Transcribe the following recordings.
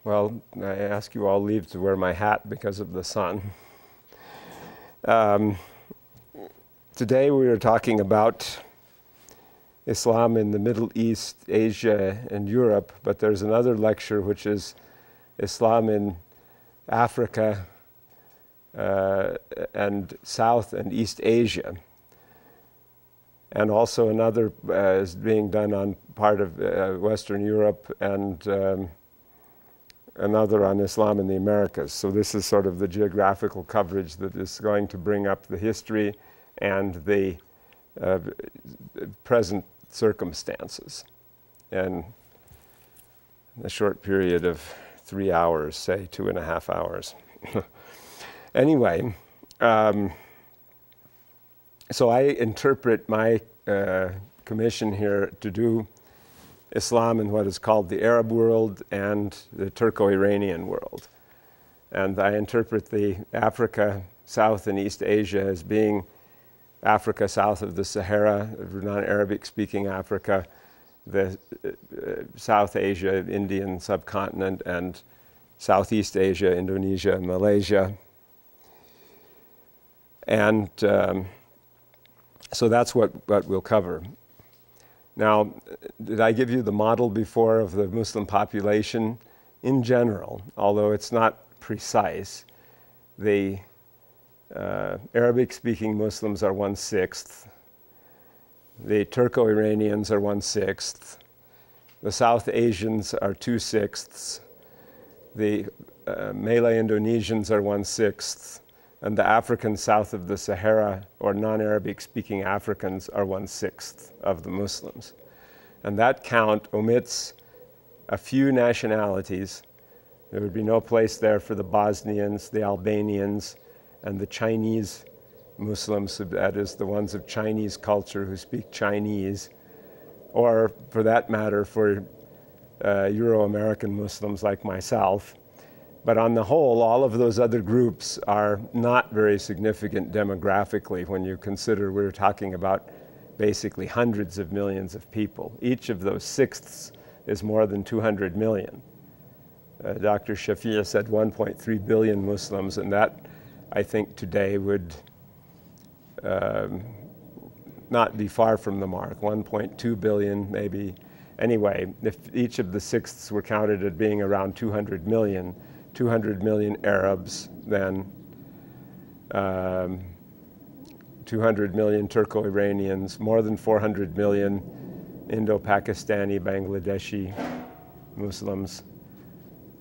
Well, I ask you all leave to wear my hat because of the sun. Today we are talking about Islam in the Middle East, Asia, and Europe, but there's another lecture which is Islam in Africa and South and East Asia. And also another is being done on part of Western Europe, and another on Islam in the Americas. So this is sort of the geographical coverage that is going to bring up the history and the present circumstances in a short period of 3 hours, say 2.5 hours. Anyway, so I interpret my commission here to do Islam in what is called the Arab world and the Turco-Iranian world. And I interpret the Africa, South and East Asia as being Africa south of the Sahara, non-Arabic speaking Africa, the South Asia, Indian subcontinent, and Southeast Asia, Indonesia, and Malaysia. And so that's what we'll cover. Now, did I give you the model before of the Muslim population? In general, although it's not precise, the Arabic-speaking Muslims are 1/6. The Turco-Iranians are 1/6. The South Asians are 2/6. The Malay Indonesians are 1/6. And the Africans south of the Sahara, or non-Arabic speaking Africans, are 1/6 of the Muslims. And that count omits a few nationalities. There would be no place there for the Bosnians, the Albanians, and the Chinese Muslims, that is, the ones of Chinese culture who speak Chinese, or for that matter, for Euro-American Muslims like myself. But on the whole, all of those other groups are not very significant demographically when you consider we're talking about basically hundreds of millions of people. Each of those sixths is more than 200 million. Dr. Shafi'i said 1.3 billion Muslims, and that, I think, today would not be far from the mark, 1.2 billion maybe. Anyway, if each of the sixths were counted as being around 200 million, 200 million Arabs, then 200 million Turco-Iranians, more than 400 million Indo-Pakistani, Bangladeshi Muslims,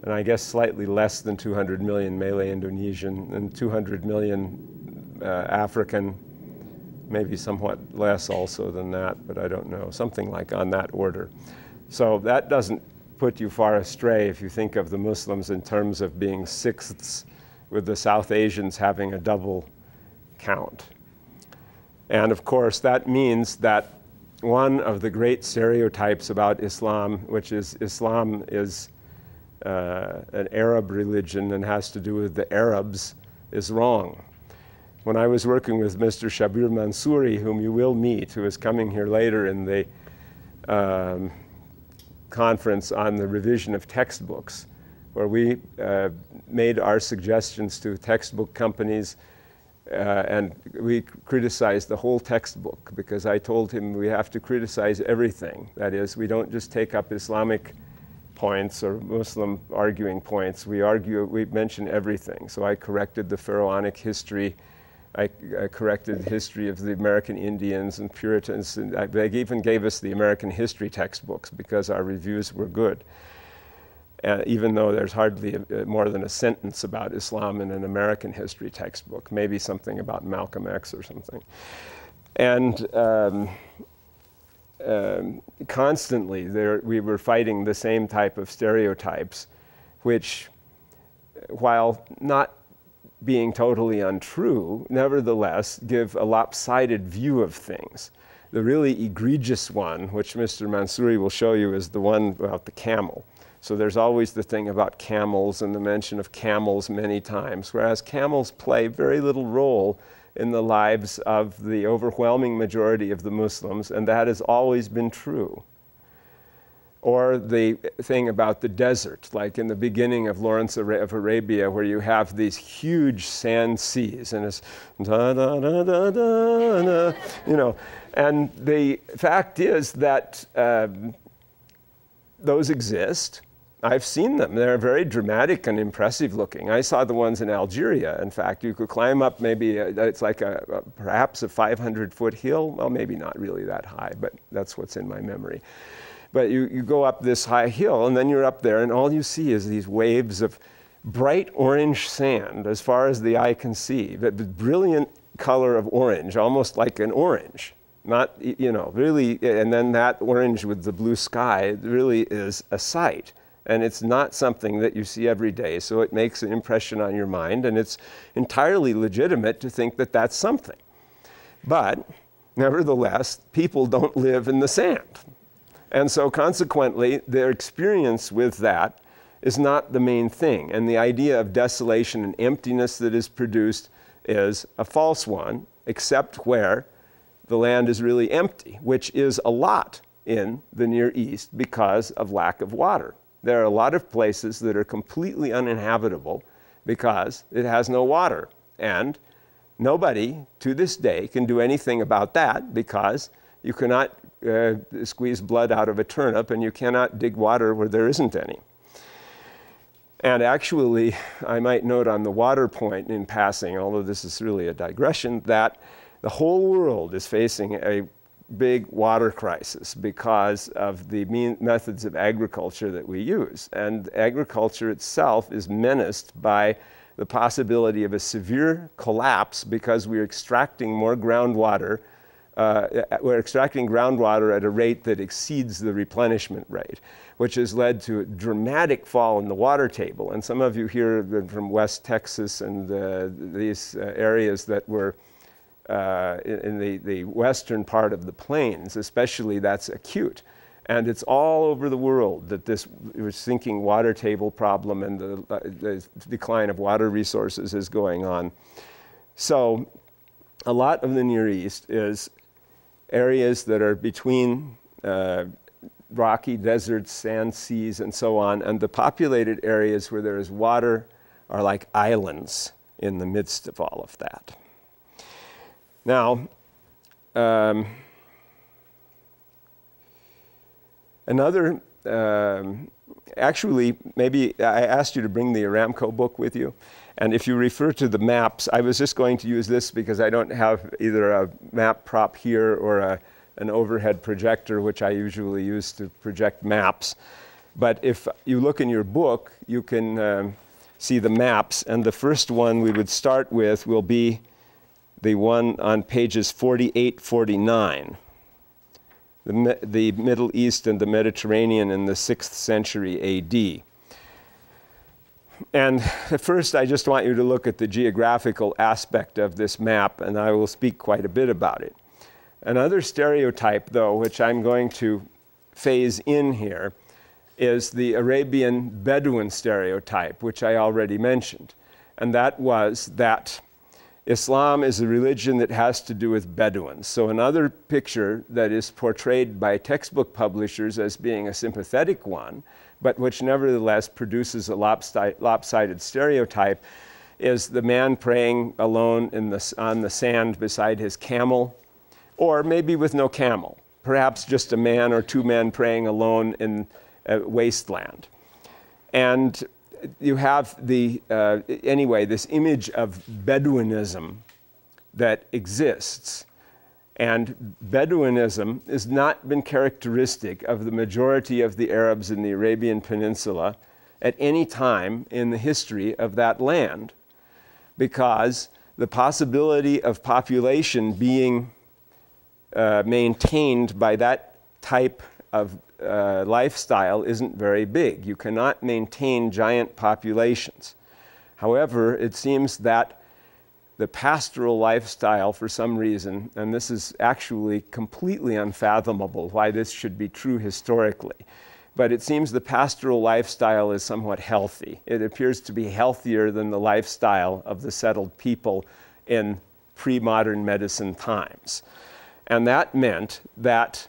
and I guess slightly less than 200 million Malay Indonesian, and 200 million African, maybe somewhat less also than that, but I don't know, something like on that order. So that doesn't put you far astray if you think of the Muslims in terms of being sixths, with the South Asians having a double count. And of course, that means that one of the great stereotypes about Islam, which is Islam is an Arab religion and has to do with the Arabs, is wrong. When I was working with Mr. Shabir Mansouri, whom you will meet, who is coming here later in the conference on the revision of textbooks, where we made our suggestions to textbook companies, and we criticized the whole textbook, because I told him we have to criticize everything. That is, we don't just take up Islamic points or Muslim arguing points. We mention everything. So I corrected the Pharaonic history. I corrected the history of the American Indians and Puritans, and they even gave us the American history textbooks because our reviews were good. Even though there's hardly more than a sentence about Islam in an American history textbook, maybe something about Malcolm X or something. And constantly we were fighting the same type of stereotypes, which, while not being totally untrue, nevertheless give a lopsided view of things. The really egregious one, which Mr. Mansouri will show you, is the one about the camel. So there's always the thing about camels and the mention of camels many times, whereas camels play very little role in the lives of the overwhelming majority of the Muslims, and that has always been true. Or the thing about the desert, like in the beginning of Lawrence of Arabia, where you have these huge sand seas, and it's da da da da da, da, you know. And the fact is that those exist. I've seen them. They're very dramatic and impressive looking. I saw the ones in Algeria. In fact, you could climb up maybe, it's like perhaps a 500-foot hill. Well, maybe not really that high, but that's what's in my memory. But you go up this high hill, and then you're up there, and all you see is these waves of bright orange sand as far as the eye can see. The brilliant color of orange, almost like an orange. Not, you know, really, and then that orange with the blue sky really is a sight. And it's not something that you see every day, so it makes an impression on your mind, and it's entirely legitimate to think that that's something. But, nevertheless, people don't live in the sand. And so consequently, their experience with that is not the main thing. And the idea of desolation and emptiness that is produced is a false one, except where the land is really empty, which is a lot in the Near East because of lack of water. There are a lot of places that are completely uninhabitable because it has no water. And nobody to this day can do anything about that because you cannot squeeze blood out of a turnip and you cannot dig water where there isn't any. And actually, I might note on the water point in passing, although this is really a digression, that the whole world is facing a big water crisis because of the methods of agriculture that we use. And agriculture itself is menaced by the possibility of a severe collapse because we're extracting more groundwater. We're extracting groundwater at a rate that exceeds the replenishment rate, which has led to a dramatic fall in the water table. And some of you here from West Texas and these areas that were in the western part of the plains, especially, that's acute. And it's all over the world that this sinking water table problem and the decline of water resources is going on. So a lot of the Near East is areas that are between rocky deserts, sand seas, and so on. And the populated areas where there is water are like islands in the midst of all of that. Now, another, actually, maybe I asked you to bring the Aramco book with you. And if you refer to the maps, I was just going to use this because I don't have either a map prop here or an overhead projector, which I usually use to project maps. But if you look in your book, you can see the maps. And the first one we would start with will be the one on pages 48, 49. The Middle East and the Mediterranean in the 6th century AD. And at first, I just want you to look at the geographical aspect of this map, and I will speak quite a bit about it. Another stereotype, though, which I'm going to phase in here, is the Arabian Bedouin stereotype, which I already mentioned. And that was that Islam is a religion that has to do with Bedouins. So another picture that is portrayed by textbook publishers as being a sympathetic one, but which nevertheless produces a lopsided stereotype, is the man praying alone on the sand beside his camel, or maybe with no camel, perhaps just a man or two men praying alone in a wasteland. And you have anyway, this image of Bedouinism that exists. And Bedouinism has not been characteristic of the majority of the Arabs in the Arabian Peninsula at any time in the history of that land, because the possibility of population being maintained by that type of lifestyle isn't very big. You cannot maintain giant populations. However, it seems that the pastoral lifestyle, for some reason, and this is actually completely unfathomable why this should be true historically, but it seems the pastoral lifestyle is somewhat healthy. It appears to be healthier than the lifestyle of the settled people in pre-modern medicine times. And that meant that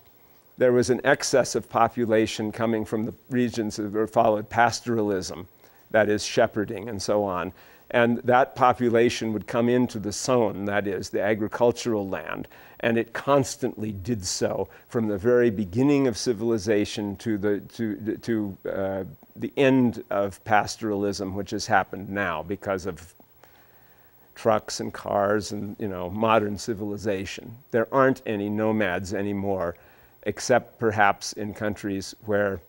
there was an excess of population coming from the regions that were followed pastoralism, that is shepherding and so on. And that population would come into the sown, that is, the agricultural land, and it constantly did so from the very beginning of civilization to the end of pastoralism, which has happened now because of trucks and cars and, you know, modern civilization. There aren't any nomads anymore, except perhaps in countries where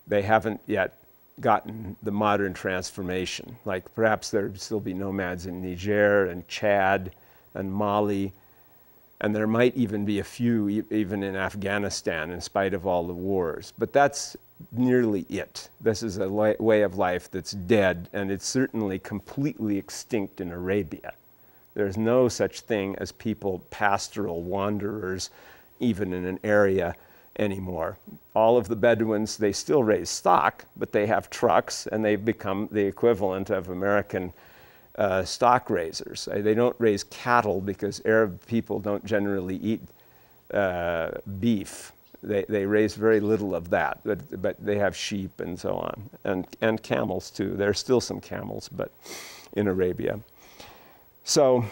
they haven't yet gotten the modern transformation. Like perhaps there'd still be nomads in Niger and Chad and Mali, and there might even be a few even in Afghanistan in spite of all the wars. But that's nearly it. This is a way of life that's dead, and it's certainly completely extinct in Arabia. There's no such thing as people, pastoral wanderers, even in an area anymore. All of the Bedouins, they still raise stock, but they have trucks, and they've become the equivalent of American stock raisers. They don't raise cattle because Arab people don't generally eat beef. They raise very little of that, but they have sheep and so on, and camels too. There's still some camels, but in Arabia. So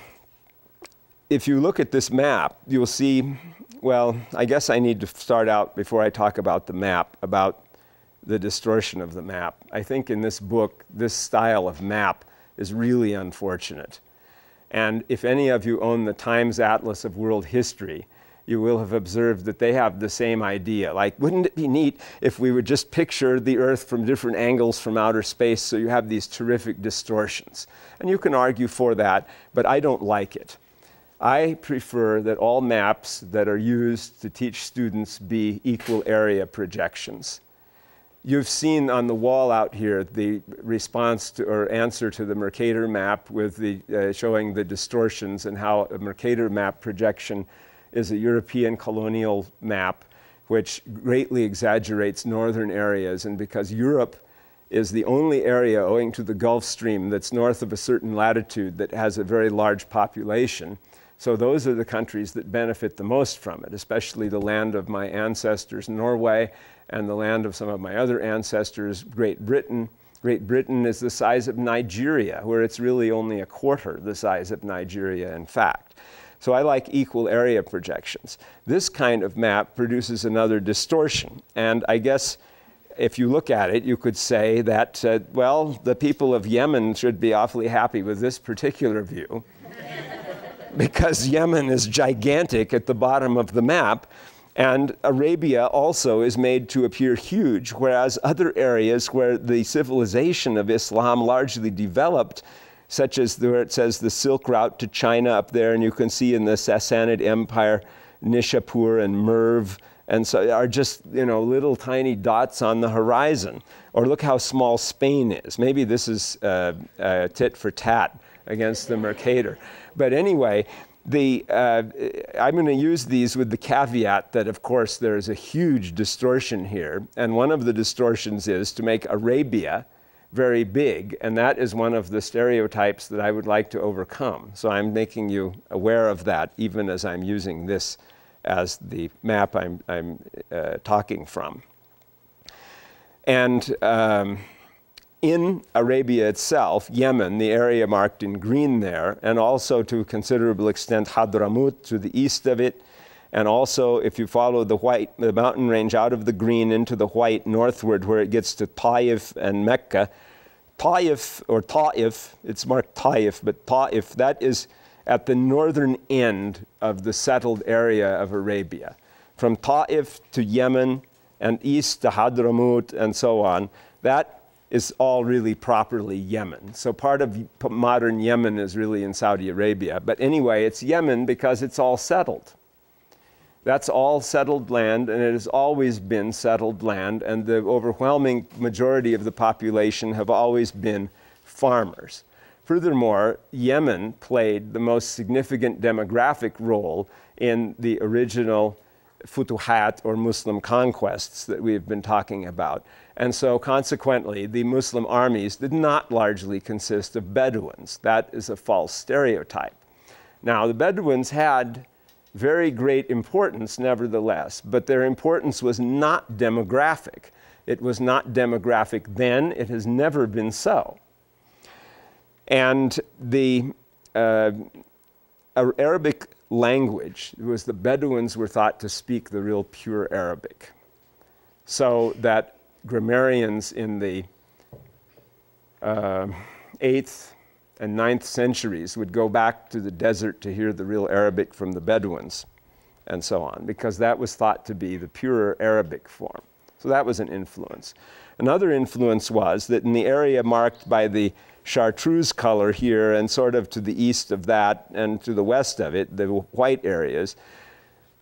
if you look at this map, you'll see, well, I guess I need to start out before I talk about the map, about the distortion of the map. I think in this book, this style of map is really unfortunate. And if any of you own the Times Atlas of World History, you will have observed that they have the same idea. Like, wouldn't it be neat if we would just picture the Earth from different angles from outer space so you have these terrific distortions? And you can argue for that, but I don't like it. I prefer that all maps that are used to teach students be equal area projections. You've seen on the wall out here the response to, or answer to the Mercator map with the showing the distortions and how a Mercator map projection is a European colonial map which greatly exaggerates northern areas. And because Europe is the only area owing to the Gulf Stream that's north of a certain latitude that has a very large population, so those are the countries that benefit the most from it, especially the land of my ancestors, Norway, and the land of some of my other ancestors, Great Britain. Great Britain is the size of Nigeria, where it's really only a quarter the size of Nigeria, in fact. So I like equal area projections. This kind of map produces another distortion. And I guess if you look at it, you could say that, well, the people of Yemen should be awfully happy with this particular view because Yemen is gigantic at the bottom of the map. And Arabia also is made to appear huge, whereas other areas where the civilization of Islam largely developed, such as where it says the Silk Route to China up there, and you can see in the Sassanid Empire, Nishapur and Merv, and so are just, you know, little tiny dots on the horizon. Or look how small Spain is. Maybe this is tit for tat against the Mercator. But anyway, I'm going to use these with the caveat that, of course, there's a huge distortion here. And one of the distortions is to make Arabia very big, and that is one of the stereotypes that I would like to overcome. So I'm making you aware of that, even as I'm using this as the map I'm talking from. And in Arabia itself, Yemen, the area marked in green there, and also to a considerable extent Hadramaut to the east of it, and also if you follow the mountain range out of the green into the white northward where it gets to Taif and Mecca. Taif, or Ta'if, it's marked Taif, but Taif, that is at the northern end of the settled area of Arabia. From Taif to Yemen and east to Hadramaut and so on, that is all really properly Yemen. So part of modern Yemen is really in Saudi Arabia. But anyway, it's Yemen because it's all settled. That's all settled land, and it has always been settled land, and the overwhelming majority of the population have always been farmers. Furthermore, Yemen played the most significant demographic role in the original futuhat, or Muslim conquests, that we've been talking about. And so consequently, the Muslim armies did not largely consist of Bedouins. That is a false stereotype. Now, the Bedouins had very great importance nevertheless, but their importance was not demographic. It was not demographic then, it has never been so. And the Arabic language, was the Bedouins were thought to speak the real pure Arabic. So that grammarians in the 8th and 9th centuries would go back to the desert to hear the real Arabic from the Bedouins and so on, because that was thought to be the purer Arabic form. So that was an influence. Another influence was that in the area marked by the chartreuse color here and sort of to the east of that and to the west of it, the white areas,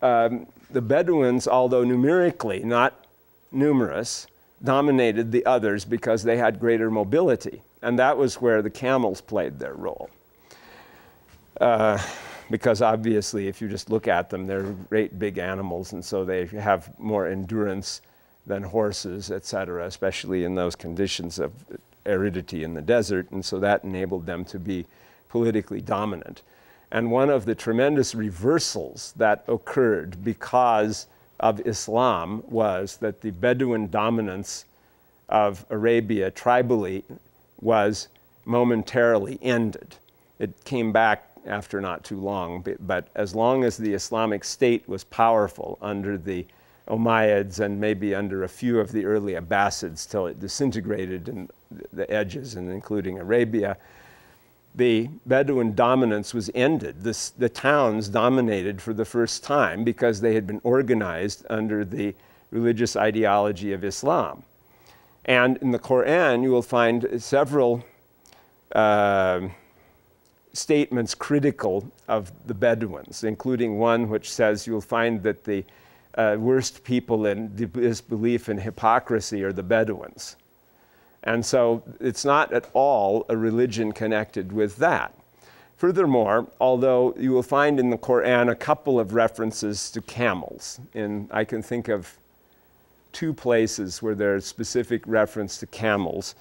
the Bedouins, although numerically not numerous, dominated the others because they had greater mobility. And that was where the camels played their role. Because obviously, if you just look at them, they're great big animals, and so they have more endurance than horses, etc., especially in those conditions of aridity in the desert, and so that enabled them to be politically dominant. And one of the tremendous reversals that occurred because of Islam was that the Bedouin dominance of Arabia tribally was momentarily ended. It came back after not too long, but as long as the Islamic State was powerful under the Ummayyids and maybe under a few of the early Abbasids till it disintegrated in the edges and including Arabia, the Bedouin dominance was ended. The towns dominated for the first time because they had been organized under the religious ideology of Islam. And in the Quran, you will find several statements critical of the Bedouins, including one which says you'll find that the worst people in disbelief and hypocrisy are the Bedouins. And so it's not at all a religion connected with that. Furthermore, although you will find in the Quran a couple of references to camels, I can think of 2 places where there's specific reference to camels,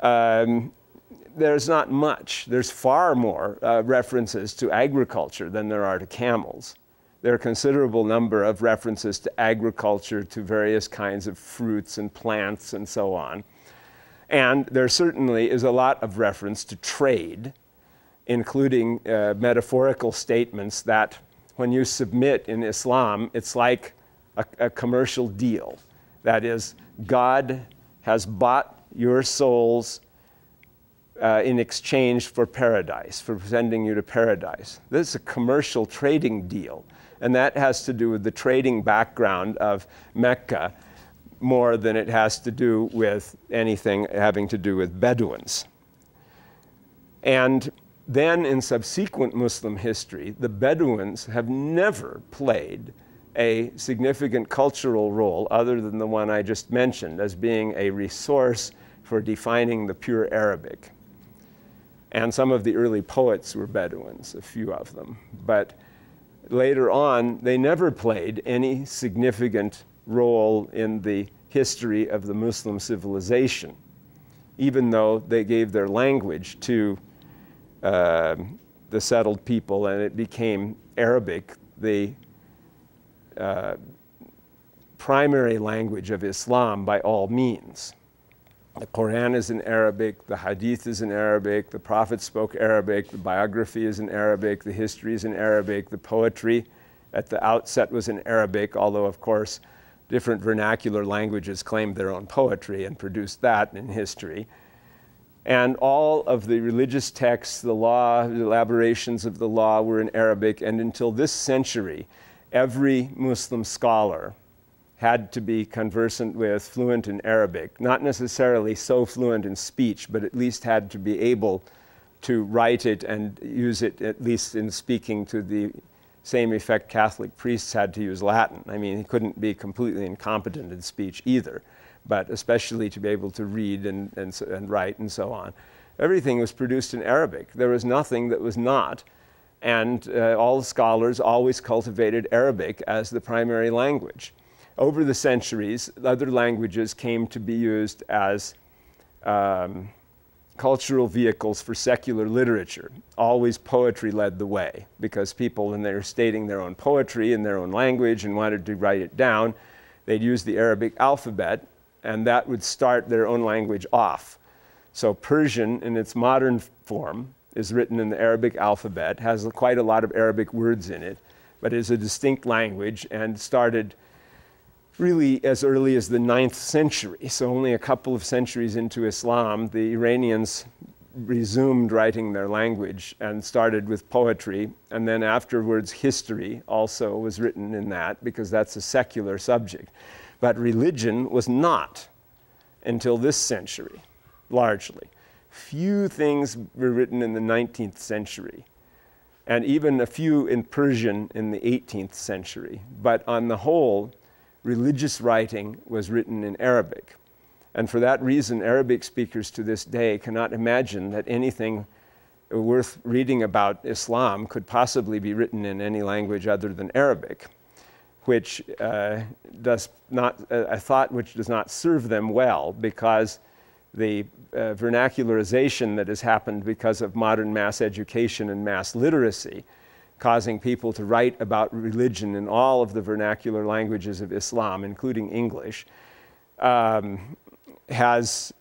there's not much. There's far more references to agriculture than there are to camels. There are a considerable number of references to agriculture, to various kinds of fruits and plants and so on. And there certainly is a lot of reference to trade, including metaphorical statements that when you submit in Islam, it's like a commercial deal. That is, God has bought your souls in exchange for paradise, for sending you to paradise. This is a commercial trading deal. And that has to do with the trading background of Mecca more than it has to do with anything having to do with Bedouins. And then in subsequent Muslim history, the Bedouins have never played a significant cultural role other than the one I just mentioned as being a resource for defining the pure Arabic. And some of the early poets were Bedouins, a few of them. But later on, they never played any significant role in the history of the Muslim civilization, even though they gave their language to the settled people and it became Arabic, the primary language of Islam by all means. The Quran is in Arabic, the Hadith is in Arabic, the Prophet spoke Arabic, the biography is in Arabic, the history is in Arabic, the poetry at the outset was in Arabic, although of course different vernacular languages claimed their own poetry and produced that in history. And all of the religious texts, the law, the elaborations of the law were in Arabic, and until this century, every Muslim scholar had to be conversant with, fluent in Arabic, not necessarily so fluent in speech, but at least had to be able to write it and use it, at least in speaking to the same effect Catholic priests had to use Latin. I mean, he couldn't be completely incompetent in speech either, but especially to be able to read and write and so on. Everything was produced in Arabic. There was nothing that was not. And all the scholars always cultivated Arabic as the primary language. Over the centuries, other languages came to be used as cultural vehicles for secular literature. Always poetry led the way, because people, when they were stating their own poetry in their own language and wanted to write it down, they'd use the Arabic alphabet, and that would start their own language off. So Persian, in its modern form, is written in the Arabic alphabet, has quite a lot of Arabic words in it, but is a distinct language and started really as early as the 9th century. So only a couple of centuries into Islam, the Iranians resumed writing their language and started with poetry. And then afterwards, history also was written in that, because that's a secular subject. But religion was not until this century, largely. Few things were written in the 19th century, and even a few in Persian in the 18th century. But on the whole, religious writing was written in Arabic. And for that reason, Arabic speakers to this day cannot imagine that anything worth reading about Islam could possibly be written in any language other than Arabic, which does not, a thought which does not serve them well, because the vernacularization that has happened because of modern mass education and mass literacy, causing people to write about religion in all of the vernacular languages of Islam, including English, has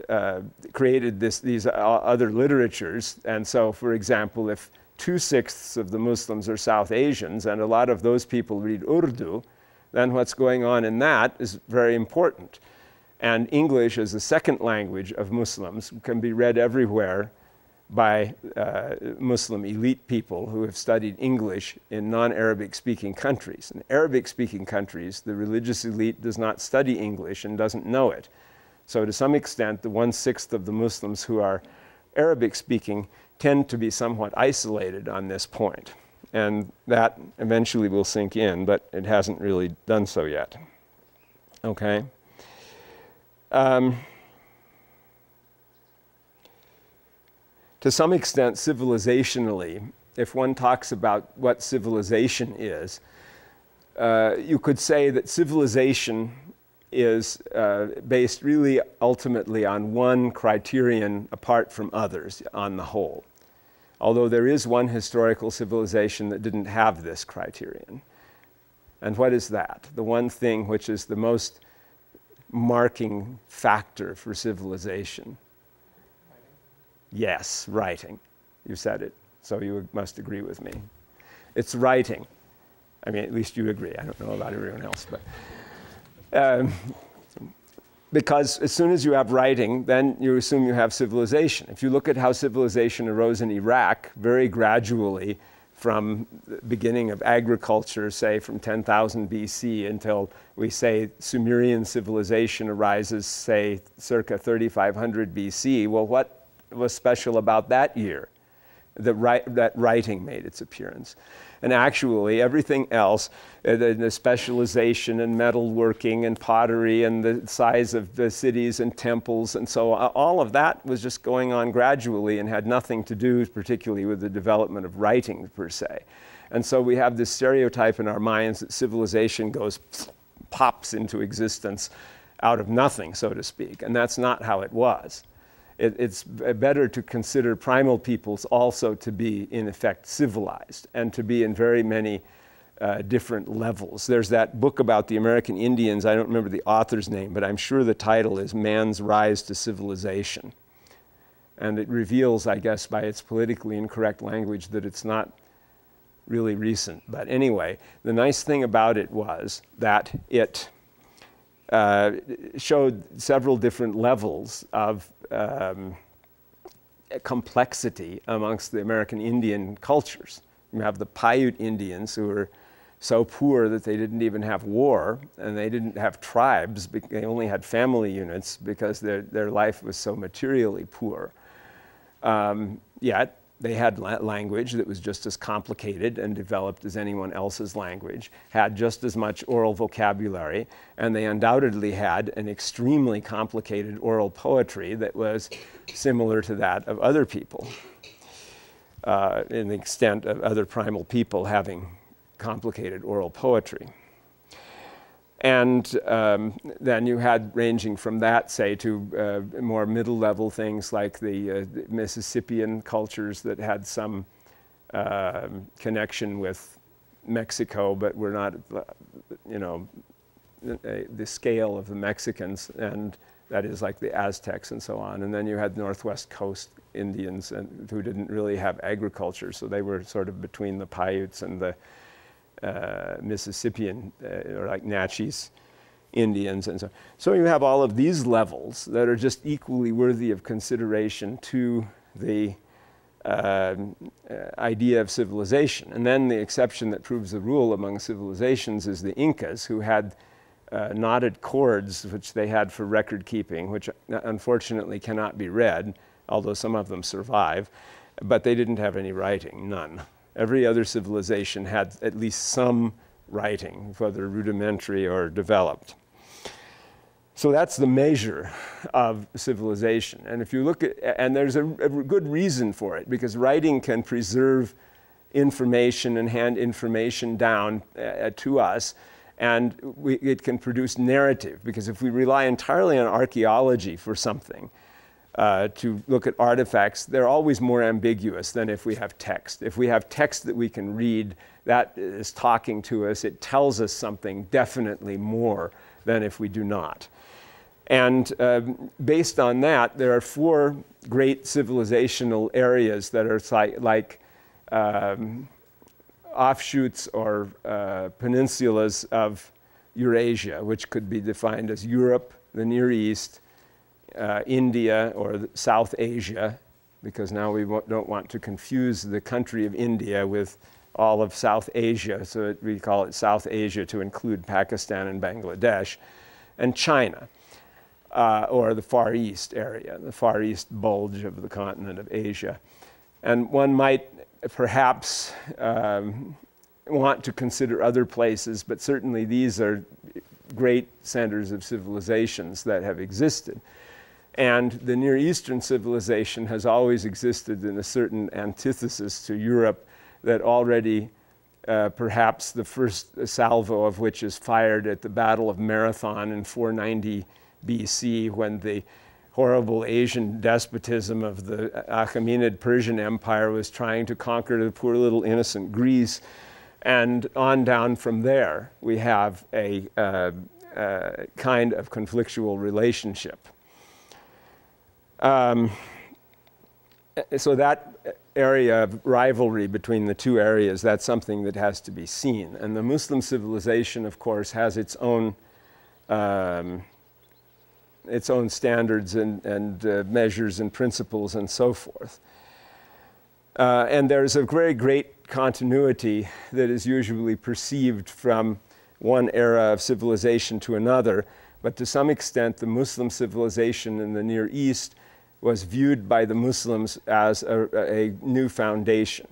created these other literatures. And so, for example, if 2/6 of the Muslims are South Asians, and a lot of those people read Urdu, then what's going on in that is very important. And English, as the second language of Muslims, can be read everywhere by Muslim elite people who have studied English in non-Arabic speaking countries. In Arabic speaking countries, the religious elite does not study English and doesn't know it. So to some extent, the 1/6 of the Muslims who are Arabic speaking tend to be somewhat isolated on this point. And that eventually will sink in, but it hasn't really done so yet. Okay? To some extent, civilizationally, if one talks about what civilization is, you could say that civilization is based really ultimately on one criterion apart from others on the whole. Although there is one historical civilization that didn't have this criterion. And what is that? The one thing which is the most marking factor for civilization? Yes, writing. You said it, so you must agree with me. It's writing. I mean, at least you agree. I don't know about everyone else, but because as soon as you have writing, then you assume you have civilization. If you look at how civilization arose in Iraq, very gradually from the beginning of agriculture, say from 10,000 BC until we say Sumerian civilization arises, say circa 3500 BC, well, what was special about that year? That writing made its appearance. And actually, everything else, the specialization in metalworking and pottery and the size of the cities and temples and so on, all of that was just going on gradually and had nothing to do particularly with the development of writing per se. And so we have this stereotype in our minds that civilization pops into existence out of nothing, so to speak. And that's not how it was. It's better to consider primal peoples also to be, in effect, civilized and to be in very many different levels. There's that book about the American Indians. I don't remember the author's name, but I'm sure the title is Man's Rise to Civilization. And it reveals, I guess, by its politically incorrect language that it's not really recent. But anyway, the nice thing about it was that it showed several different levels of complexity amongst the American Indian cultures. You have the Paiute Indians who were so poor that they didn't even have war, and they didn't have tribes. They only had family units because their life was so materially poor. Yet they had language that was just as complicated and developed as anyone else's language, had just as much oral vocabulary, and they undoubtedly had an extremely complicated oral poetry that was similar to that of other people, in the extent of other primal people having complicated oral poetry. And then you had ranging from that, say, to more middle-level things like the Mississippian cultures that had some connection with Mexico, but were not, you know, the scale of the Mexicans, and that is like the Aztecs and so on. And then you had Northwest Coast Indians who didn't really have agriculture, so they were sort of between the Paiutes and the Mississippian, or like Natchez Indians and so on. So you have all of these levels that are just equally worthy of consideration to the idea of civilization. And then the exception that proves the rule among civilizations is the Incas, who had knotted cords, which they had for record keeping, which unfortunately cannot be read, although some of them survive, but they didn't have any writing, none. Every other civilization had at least some writing, whether rudimentary or developed. So that's the measure of civilization. And if you look at, and there's a good reason for it, because writing can preserve information and hand information down to us, and it can produce narrative, because if we rely entirely on archaeology for something, to look at artifacts, they're always more ambiguous than if we have text. If we have text that we can read, that is talking to us, it tells us something definitely more than if we do not. And based on that, there are 4 great civilizational areas that are like offshoots or peninsulas of Eurasia, which could be defined as Europe, the Near East, India, or South Asia, because now we don't want to confuse the country of India with all of South Asia, so we call it South Asia to include Pakistan and Bangladesh, and China, or the Far East area, the Far East bulge of the continent of Asia. And one might perhaps want to consider other places, but certainly these are great centers of civilizations that have existed. And the Near Eastern civilization has always existed in a certain antithesis to Europe that already, perhaps the first salvo of which is fired at the Battle of Marathon in 490 BC, when the horrible Asian despotism of the Achaemenid Persian Empire was trying to conquer the poor little innocent Greece. And on down from there, we have a kind of conflictual relationship. So that area of rivalry between the two areas, that's something that has to be seen. And the Muslim civilization, of course, has its own standards and measures and principles and so forth. And there's a very great continuity that is usually perceived from one era of civilization to another, but to some extent the Muslim civilization in the Near East was viewed by the Muslims as a new foundation.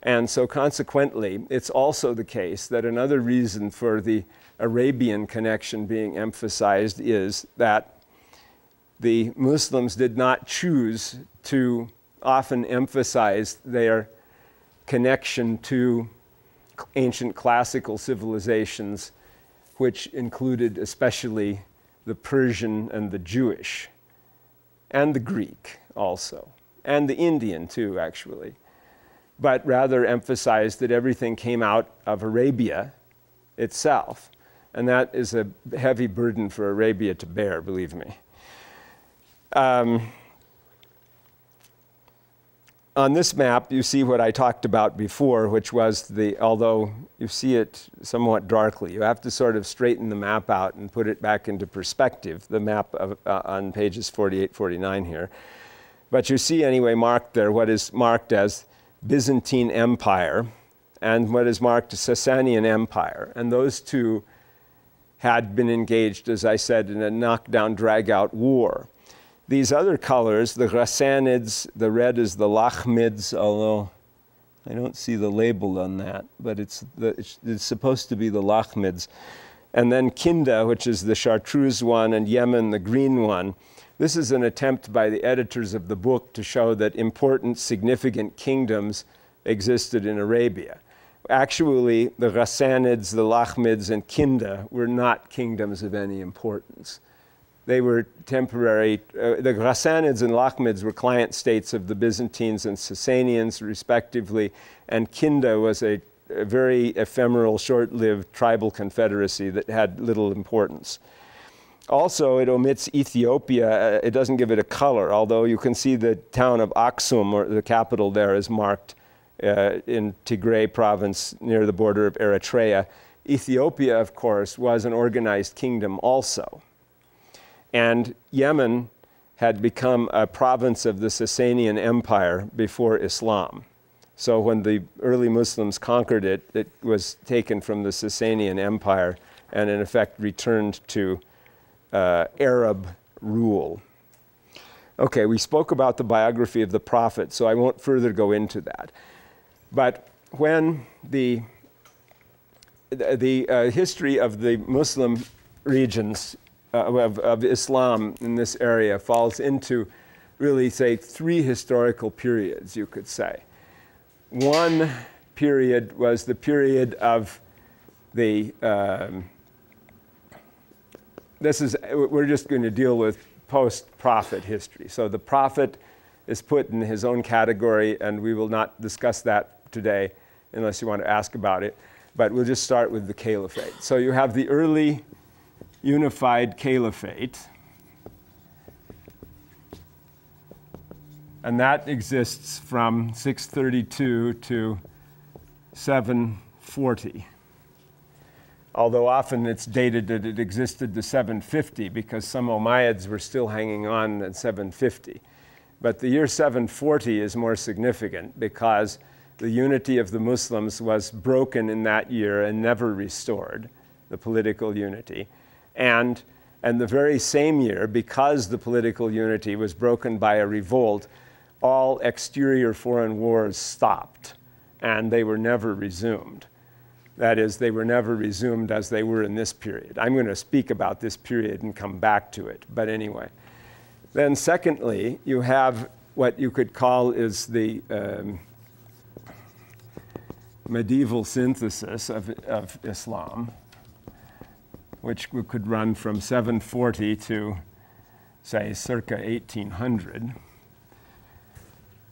And so consequently, it's also the case that another reason for the Arabian connection being emphasized is that the Muslims did not choose to often emphasize their connection to ancient classical civilizations, which included especially the Persian and the Jewish, and the Greek also, and the Indian too, actually, but rather emphasized that everything came out of Arabia itself. And that is a heavy burden for Arabia to bear, believe me. On this map, you see what I talked about before, which was although you see it somewhat darkly, you have to sort of straighten the map out and put it back into perspective, the map on pages 48, 49 here. But you see anyway marked there what is marked as Byzantine Empire and what is marked as Sasanian Empire. And those two had been engaged, as I said, in a knockdown, drag-out war. These other colors, the Ghassanids, the red is the Lakhmids, although I don't see the label on that, but it's supposed to be the Lakhmids. And then Kinda, which is the chartreuse one, and Yemen, the green one. This is an attempt by the editors of the book to show that important, significant kingdoms existed in Arabia. actually the Ghassanids, the Lakhmids, and Kinda were not kingdoms of any importance. They were temporary. The Ghassanids and Lakhmids were client states of the Byzantines and Sasanians, respectively, and Kinda was a very ephemeral, short-lived tribal confederacy that had little importance. Also, it omits Ethiopia. It doesn't give it a color, although you can see the town of Aksum, or the capital there, is marked in Tigray province near the border of Eritrea. Ethiopia, of course, was an organized kingdom also. And Yemen had become a province of the Sasanian Empire before Islam. So when the early Muslims conquered it, it was taken from the Sasanian Empire and in effect returned to Arab rule. Okay, we spoke about the biography of the Prophet, so I won't further go into that. But when the history of the Muslim regions of Islam in this area falls into really, say, three historical periods, you could say. One period was the period of the, we're just going to deal with post-prophet history. So the prophet is put in his own category, and we will not discuss that today unless you want to ask about it. But we'll just start with the caliphate. So you have the early unified caliphate, and that exists from 632 to 740. Although often it's dated that it existed to 750 because some Ummayyids were still hanging on at 750. But the year 740 is more significant because the unity of the Muslims was broken in that year and never restored, the political unity. And the very same year, because the political unity was broken by a revolt, all exterior foreign wars stopped, and they were never resumed. That is, they were never resumed as they were in this period. I'm going to speak about this period and come back to it, but anyway. Then secondly, you have what you could call is the medieval synthesis of Islam, which could run from 740 to, say, circa 1800,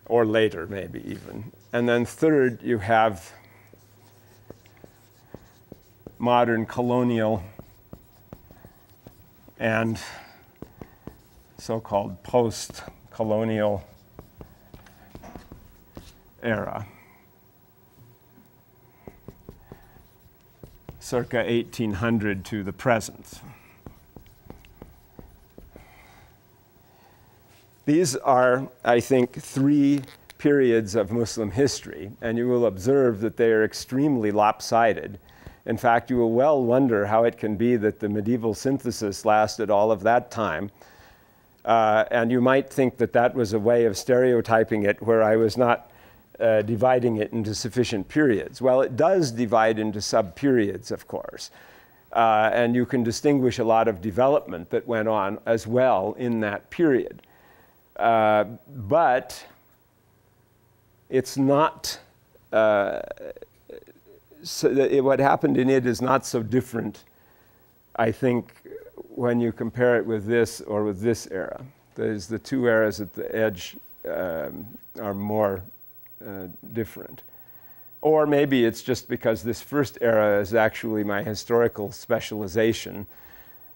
or later maybe even. And then third, you have modern colonial and so-called post-colonial era, circa 1800 to the present. These are, I think, three periods of Muslim history, and you will observe that they are extremely lopsided. In fact, you will well wonder how it can be that the medieval synthesis lasted all of that time. And you might think that that was a way of stereotyping it where I was not dividing it into sufficient periods. Well, it does divide into sub-periods, of course. And you can distinguish a lot of development that went on as well in that period. But it's not, what happened in it is not so different, I think, when you compare it with this or with this era. The two eras at the edge are more different. Or maybe it's just because this first era is actually my historical specialization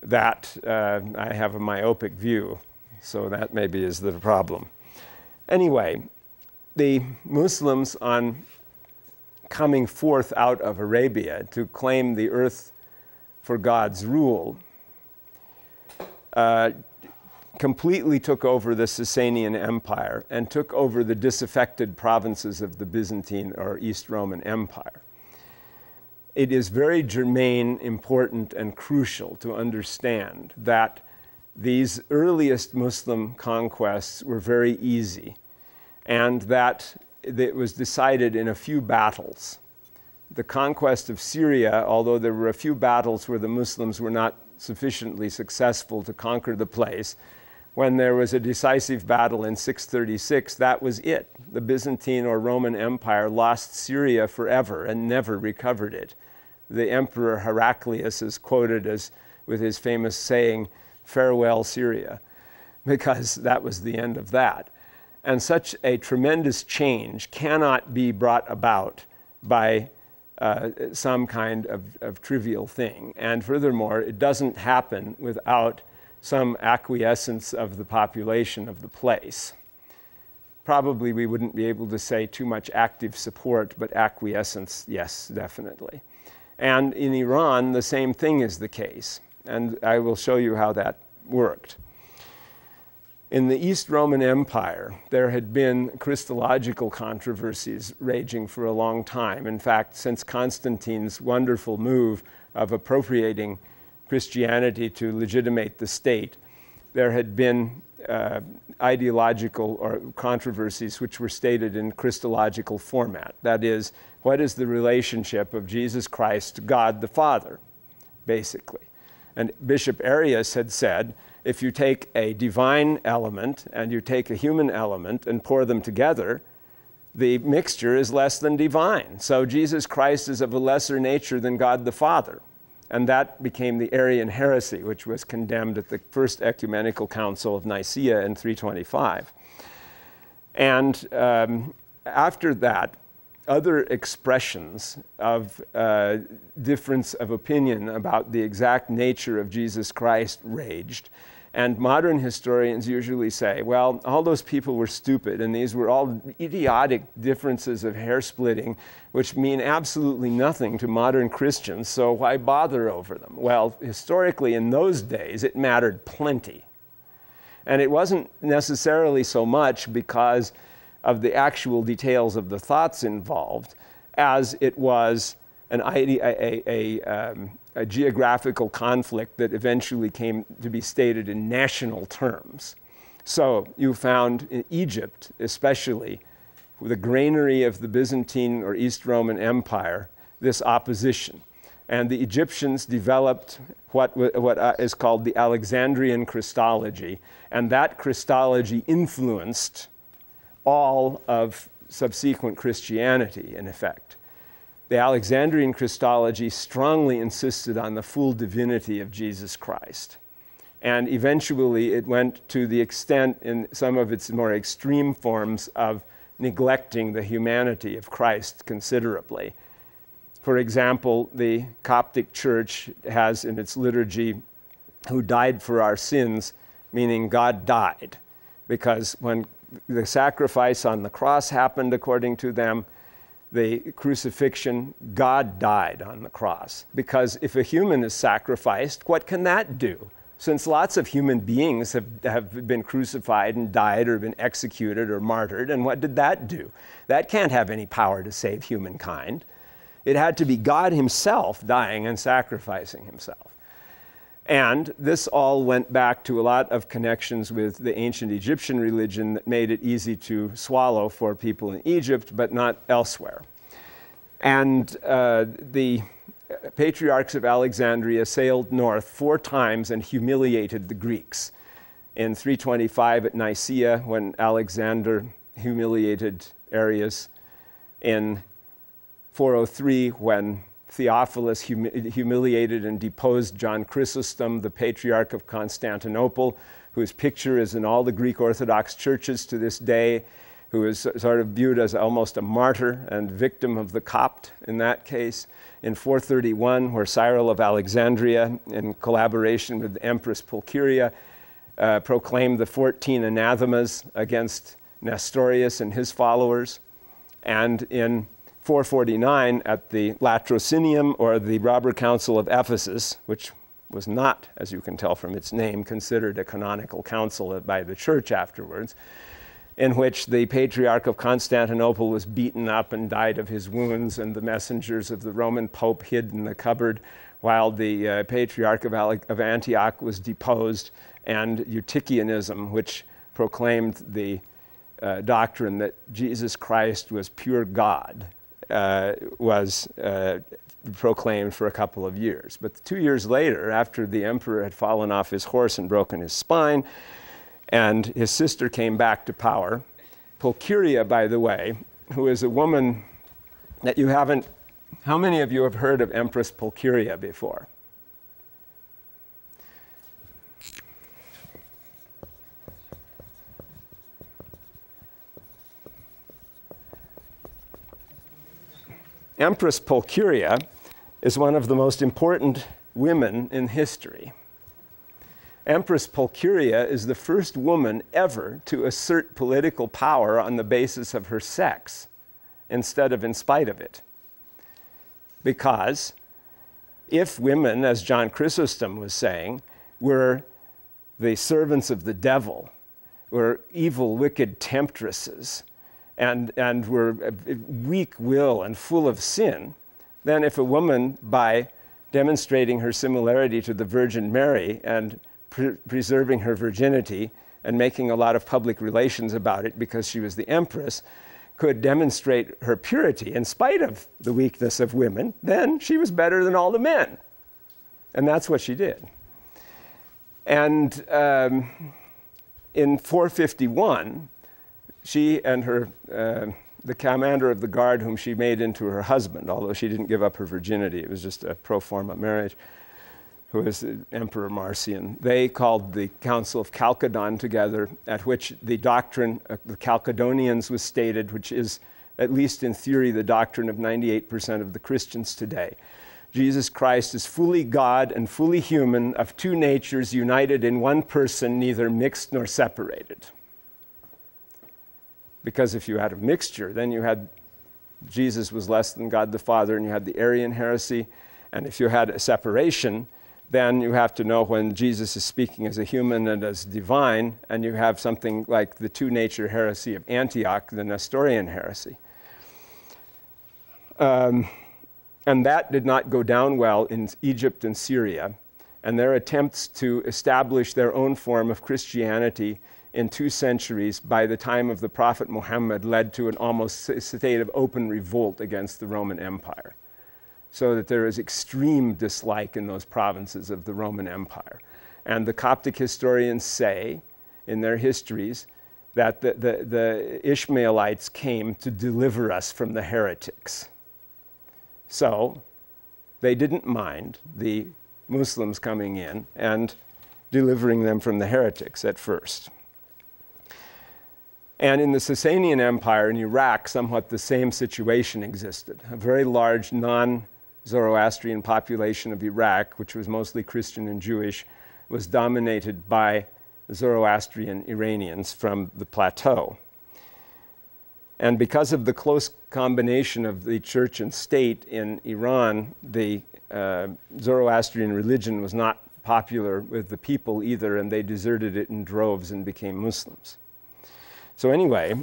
that I have a myopic view. So that maybe is the problem. Anyway, the Muslims, on coming forth out of Arabia to claim the earth for God's rule, completely took over the Sasanian Empire and took over the disaffected provinces of the Byzantine or East Roman Empire. It is very germane, important, and crucial to understand that these earliest Muslim conquests were very easy, and that it was decided in a few battles. The conquest of Syria, although there were a few battles where the Muslims were not sufficiently successful to conquer the place, when there was a decisive battle in 636, that was it. The Byzantine or Roman Empire lost Syria forever and never recovered it. The Emperor Heraclius is quoted as, with his famous saying, "Farewell, Syria," because that was the end of that. And such a tremendous change cannot be brought about by some kind of trivial thing. And furthermore, it doesn't happen without some acquiescence of the population of the place. Probably we wouldn't be able to say too much active support, but acquiescence, yes, definitely. And in Iran, the same thing is the case. And I will show you how that worked. In the East Roman Empire, there had been Christological controversies raging for a long time. In fact, since Constantine's wonderful move of appropriating Christianity to legitimate the state, there had been ideological or controversies which were stated in Christological format. That is, what is the relationship of Jesus Christ to God the Father, basically. And Bishop Arius had said, if you take a divine element and you take a human element and pour them together, the mixture is less than divine. So Jesus Christ is of a lesser nature than God the Father. And that became the Arian heresy, which was condemned at the First Ecumenical Council of Nicaea in 325. And after that, other expressions of difference of opinion about the exact nature of Jesus Christ raged. And modern historians usually say, well, all those people were stupid, and these were all idiotic differences of hair splitting, which mean absolutely nothing to modern Christians, so why bother over them? Well, historically, in those days, it mattered plenty. And it wasn't necessarily so much because of the actual details of the thoughts involved, as it was a geographical conflict that eventually came to be stated in national terms. So you found in Egypt, especially, the granary of the Byzantine or East Roman Empire, this opposition. And the Egyptians developed what is called the Alexandrian Christology, and that Christology influenced all of subsequent Christianity, in effect. The Alexandrian Christology strongly insisted on the full divinity of Jesus Christ. And eventually it went to the extent in some of its more extreme forms of neglecting the humanity of Christ considerably. For example, the Coptic Church has in its liturgy, "Who died for our sins," meaning God died. Because when the sacrifice on the cross happened, according to them, the crucifixion, God died on the cross. Because if a human is sacrificed, what can that do? Since lots of human beings have been crucified and died or been executed or martyred, and what did that do? That can't have any power to save humankind. It had to be God himself dying and sacrificing himself. And this all went back to a lot of connections with the ancient Egyptian religion that made it easy to swallow for people in Egypt, but not elsewhere. And the patriarchs of Alexandria sailed north 4 times and humiliated the Greeks. In 325 at Nicaea, when Alexander humiliated Arius. In 403, when Theophilus humiliated and deposed John Chrysostom, the Patriarch of Constantinople, whose picture is in all the Greek Orthodox churches to this day, who is sort of viewed as almost a martyr and victim of the Copt in that case. In 431, where Cyril of Alexandria, in collaboration with Empress Pulcheria, proclaimed the 14 anathemas against Nestorius and his followers. And in 449 at the Latrocinium, or the Robber Council of Ephesus, which was not, as you can tell from its name, considered a canonical council by the church afterwards, in which the Patriarch of Constantinople was beaten up and died of his wounds, and the messengers of the Roman Pope hid in the cupboard, while the Patriarch of Antioch was deposed, and Eutychianism, which proclaimed the doctrine that Jesus Christ was pure God, was proclaimed for a couple of years. But 2 years later, after the emperor had fallen off his horse and broken his spine, And his sister came back to power. Pulcheria, by the way, who is a woman that you haven't, how many of you have heard of Empress Pulcheria before? Empress Pulcheria is one of the most important women in history. Empress Pulcheria is the first woman ever to assert political power on the basis of her sex instead of in spite of it. Because if women, as John Chrysostom was saying, were the servants of the devil, were evil, wicked temptresses, and were weak will and full of sin, then if a woman, by demonstrating her similarity to the Virgin Mary and preserving her virginity and making a lot of public relations about it because she was the empress, could demonstrate her purity in spite of the weakness of women, then she was better than all the men. And that's what she did. And in 451, she and her, the commander of the guard whom she made into her husband, although she didn't give up her virginity, it was just a pro forma marriage, who was Emperor Marcian, they called the Council of Chalcedon together, at which the doctrine of the Chalcedonians was stated, which is, at least in theory, the doctrine of 98% of the Christians today. Jesus Christ is fully God and fully human, of two natures united in one person, neither mixed nor separated. Because if you had a mixture, then you had Jesus was less than God the Father, and you had the Arian heresy. And if you had a separation, then you have to know when Jesus is speaking as a human and as divine, and you have something like the two-nature heresy of Antioch, the Nestorian heresy. And that did not go down well in Egypt and Syria, and their attempts to establish their own form of Christianity in 2 centuries by the time of the Prophet Muhammad led to an almost state of open revolt against the Roman Empire. So that there is extreme dislike in those provinces of the Roman Empire. And the Coptic historians say in their histories that the Ishmaelites came to deliver us from the heretics. So they didn't mind the Muslims coming in and delivering them from the heretics at first. And in the Sasanian Empire in Iraq, somewhat the same situation existed. A very large non-Zoroastrian population of Iraq, which was mostly Christian and Jewish, was dominated by Zoroastrian Iranians from the plateau. And because of the close combination of the church and state in Iran, the Zoroastrian religion was not popular with the people either, and they deserted it in droves and became Muslims. So anyway,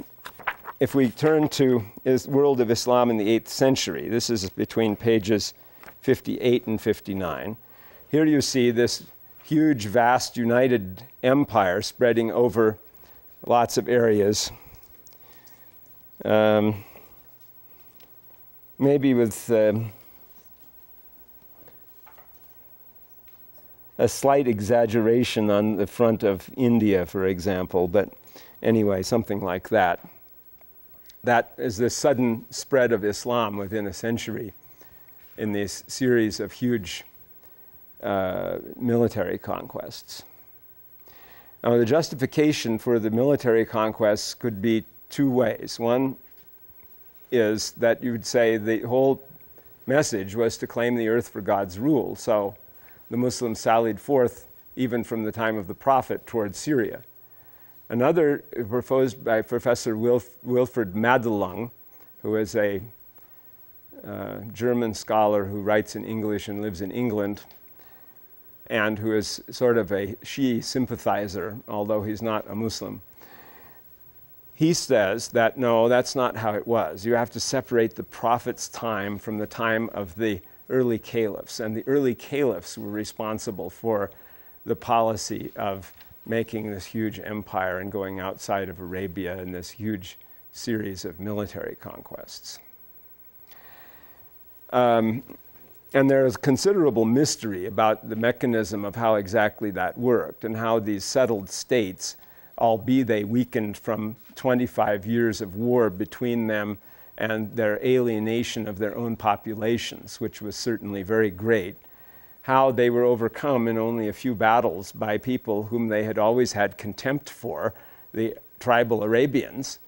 if we turn to the world of Islam in the 8th century, this is between pages 58 and 59. Here you see this huge, vast, united empire spreading over lots of areas. Maybe with a slight exaggeration on the front of India, for example, but anyway, something like that. That is the sudden spread of Islam within a century in this series of huge military conquests. Now, the justification for the military conquests could be 2 ways. One is that you would say the whole message was to claim the earth for God's rule. So the Muslims sallied forth, even from the time of the Prophet, towards Syria. Another proposed by Professor Wilfred Madelung, who is a German scholar who writes in English and lives in England, and who is sort of a Shi'i sympathizer, although he's not a Muslim. He says that, no, that's not how it was. You have to separate the Prophet's time from the time of the early caliphs. And the early caliphs were responsible for the policy of making this huge empire and going outside of Arabia in this huge series of military conquests. And there is considerable mystery about the mechanism of how exactly that worked and how these settled states albeit they weakened from 25 years of war between them and their alienation of their own populations, which was certainly very great, how they were overcome in only a few battles by people whom they had always had contempt for, the tribal Arabians,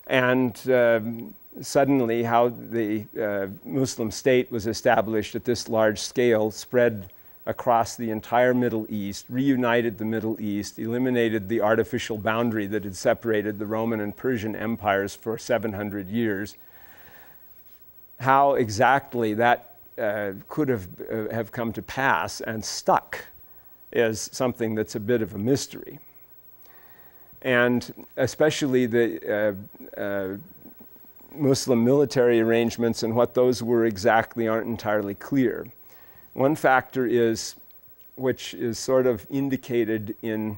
and suddenly how the Muslim state was established at this large scale, spread across the entire Middle East, reunited the Middle East, eliminated the artificial boundary that had separated the Roman and Persian empires for 700 years. How exactly that could have come to pass and stuck is something that's a bit of a mystery. And especially the Muslim military arrangements and what those were exactly aren't entirely clear. One factor is, which is sort of indicated in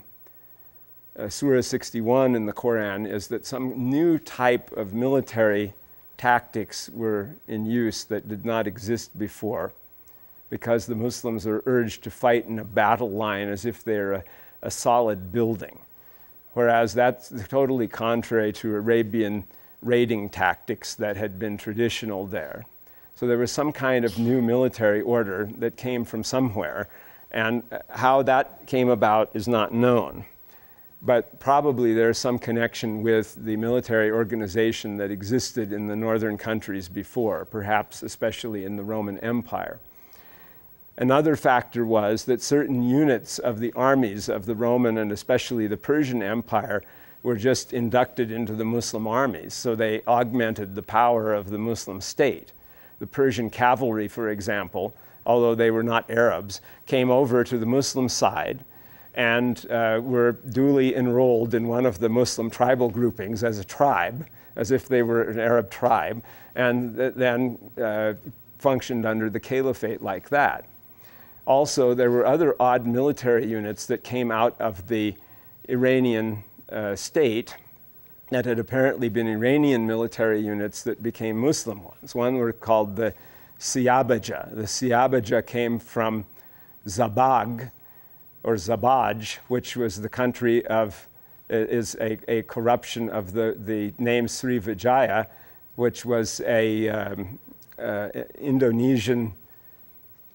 Surah 61 in the Quran, is that some new type of military tactics were in use that did not exist before, because the Muslims are urged to fight in a battle line as if they're a solid building, whereas that's totally contrary to Arabian raiding tactics that had been traditional there. So there was some kind of new military order that came from somewhere, and how that came about is not known. But probably there's some connection with the military organization that existed in the northern countries before, perhaps especially in the Roman Empire. Another factor was that certain units of the armies of the Roman and especially the Persian Empire were just inducted into the Muslim armies, so they augmented the power of the Muslim state. The Persian cavalry, for example, although they were not Arabs, came over to the Muslim side and were duly enrolled in one of the Muslim tribal groupings as a tribe, as if they were an Arab tribe, and then functioned under the caliphate like that. Also, there were other odd military units that came out of the Iranian state that had apparently been Iranian military units that became Muslim ones. One were called the Siyabaja. The Siyabaja came from Zabag, or Zabaj, which was the country of, is a corruption of the name Srivijaya, which was a Indonesian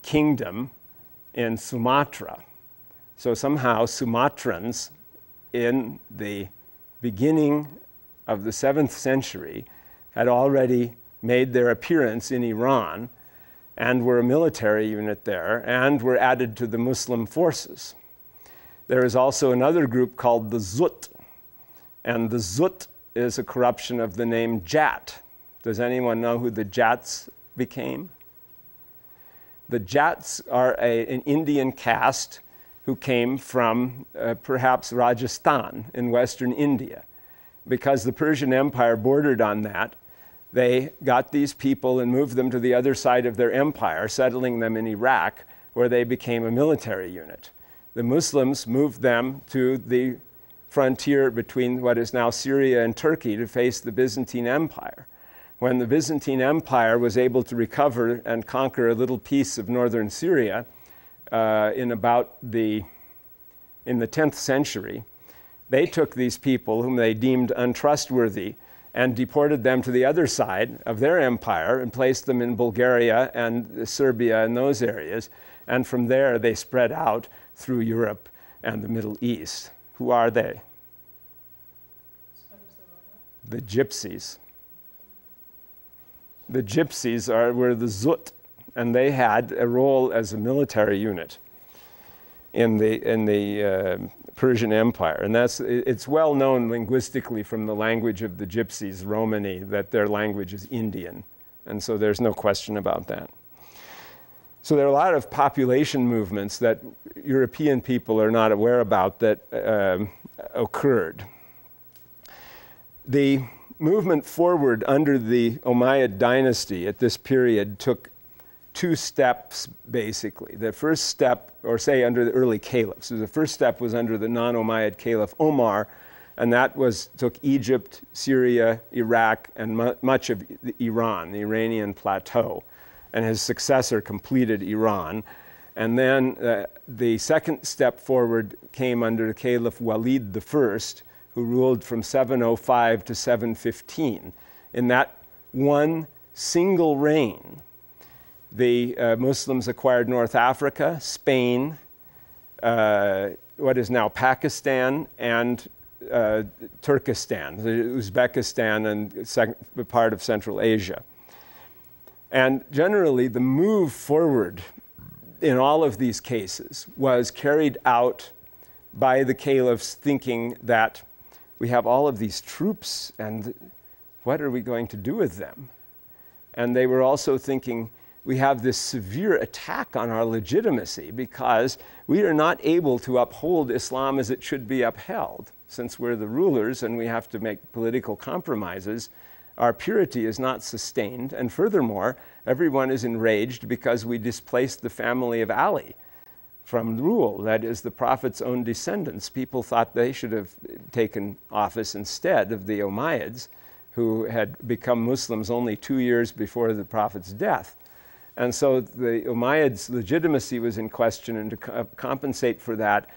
kingdom in Sumatra. So somehow Sumatrans in the beginning of the 7th century had already made their appearance in Iran and were a military unit there and were added to the Muslim forces. There is also another group called the Zut, and the Zut is a corruption of the name Jat. Does anyone know who the Jats became? The Jats are an Indian caste who came from perhaps Rajasthan in western India. Because the Persian Empire bordered on that, they got these people and moved them to the other side of their empire, settling them in Iraq, where they became a military unit. The Muslims moved them to the frontier between what is now Syria and Turkey to face the Byzantine Empire. When the Byzantine Empire was able to recover and conquer a little piece of northern Syria in the 10th century, they took these people whom they deemed untrustworthy and deported them to the other side of their empire and placed them in Bulgaria and Serbia and those areas. And from there, they spread out through Europe and the Middle East. Who are they? The Gypsies. The Gypsies were the Zut, and they had a role as a military unit in the Persian Empire. And it's well known linguistically from the language of the Gypsies, Romani, that their language is Indian. And so there's no question about that. So there are a lot of population movements that European people are not aware about that occurred. The movement forward under the Ummayid dynasty at this period took two steps, basically. The first step, or say under the early caliphs, so the first step was under the non-Umayyad caliph Omar, and that took Egypt, Syria, Iraq, and much of Iran, the Iranian plateau. And his successor completed Iran. And then the second step forward came under Caliph Walid I, who ruled from 705 to 715. In that one single reign, the Muslims acquired North Africa, Spain, what is now Pakistan, and Turkestan, Uzbekistan, and part of Central Asia. And generally, the move forward in all of these cases was carried out by the caliphs thinking that we have all of these troops, and what are we going to do with them? And they were also thinking, we have this severe attack on our legitimacy because we are not able to uphold Islam as it should be upheld. Since we're the rulers and we have to make political compromises, our purity is not sustained. And furthermore, everyone is enraged because we displaced the family of Ali from rule, that is the Prophet's own descendants. People thought they should have taken office instead of the Ummayyids, who had become Muslims only 2 years before the Prophet's death. And so the Umayyads' legitimacy was in question, and to compensate for that,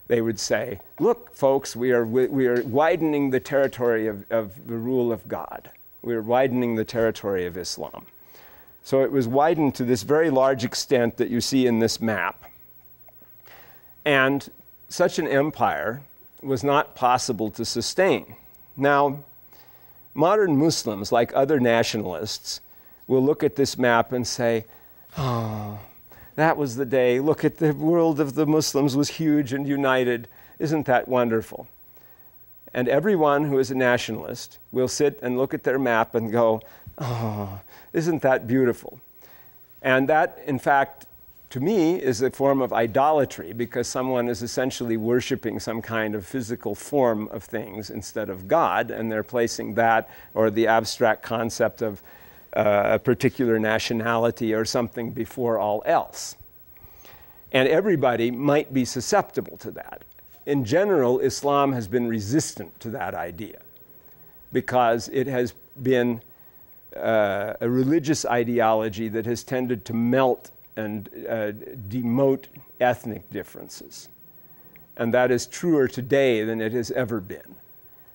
they would say, look, folks, we are widening the territory of the rule of God. We are widening the territory of Islam. So it was widened to this very large extent that you see in this map. And such an empire was not possible to sustain. Now, modern Muslims, like other nationalists, will look at this map and say, oh, that was the day. Look at the world of the Muslims was huge and united. Isn't that wonderful? And everyone who is a nationalist will sit and look at their map and go, oh, isn't that beautiful? And that, in fact, to me, is a form of idolatry, because someone is essentially worshiping some kind of physical form of things instead of God, and they're placing that or the abstract concept of a particular nationality or something before all else. And everybody might be susceptible to that. In general, Islam has been resistant to that idea because it has been a religious ideology that has tended to melt and demote ethnic differences. And that is truer today than it has ever been.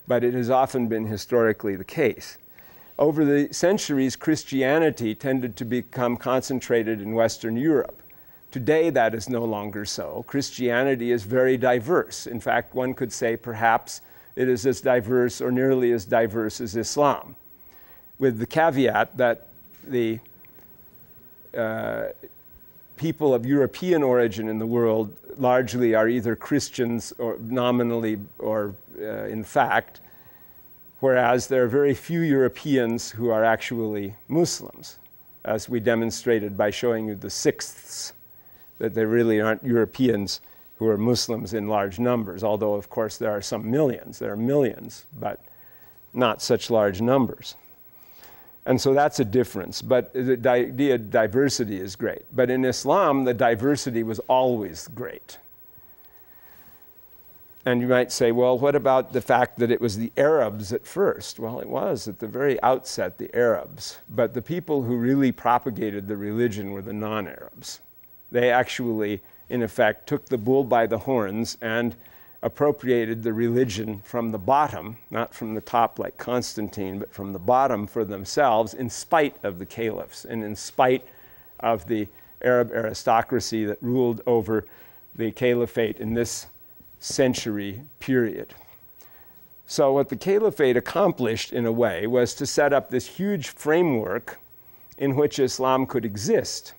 But it has often been historically the case. Over the centuries, Christianity tended to become concentrated in Western Europe. Today, that is no longer so. Christianity is very diverse. In fact, one could say perhaps it is as diverse or nearly as diverse as Islam, with the caveat that the people of European origin in the world largely are either Christians or nominally or in fact, whereas there are very few Europeans who are actually Muslims, as we demonstrated by showing you the sixths, that there really aren't Europeans who are Muslims in large numbers, although of course there are some millions. There are millions, but not such large numbers. And so that's a difference, but the idea of diversity is great. But in Islam, the diversity was always great. And you might say, well, what about the fact that it was the Arabs at first? Well, it was at the very outset the Arabs, but the people who really propagated the religion were the non-Arabs. They actually, in effect, took the bull by the horns and appropriated the religion from the bottom, not from the top like Constantine, but from the bottom for themselves, in spite of the caliphs and in spite of the Arab aristocracy that ruled over the caliphate in this century period. So what the caliphate accomplished, in a way, was to set up this huge framework in which Islam could exist.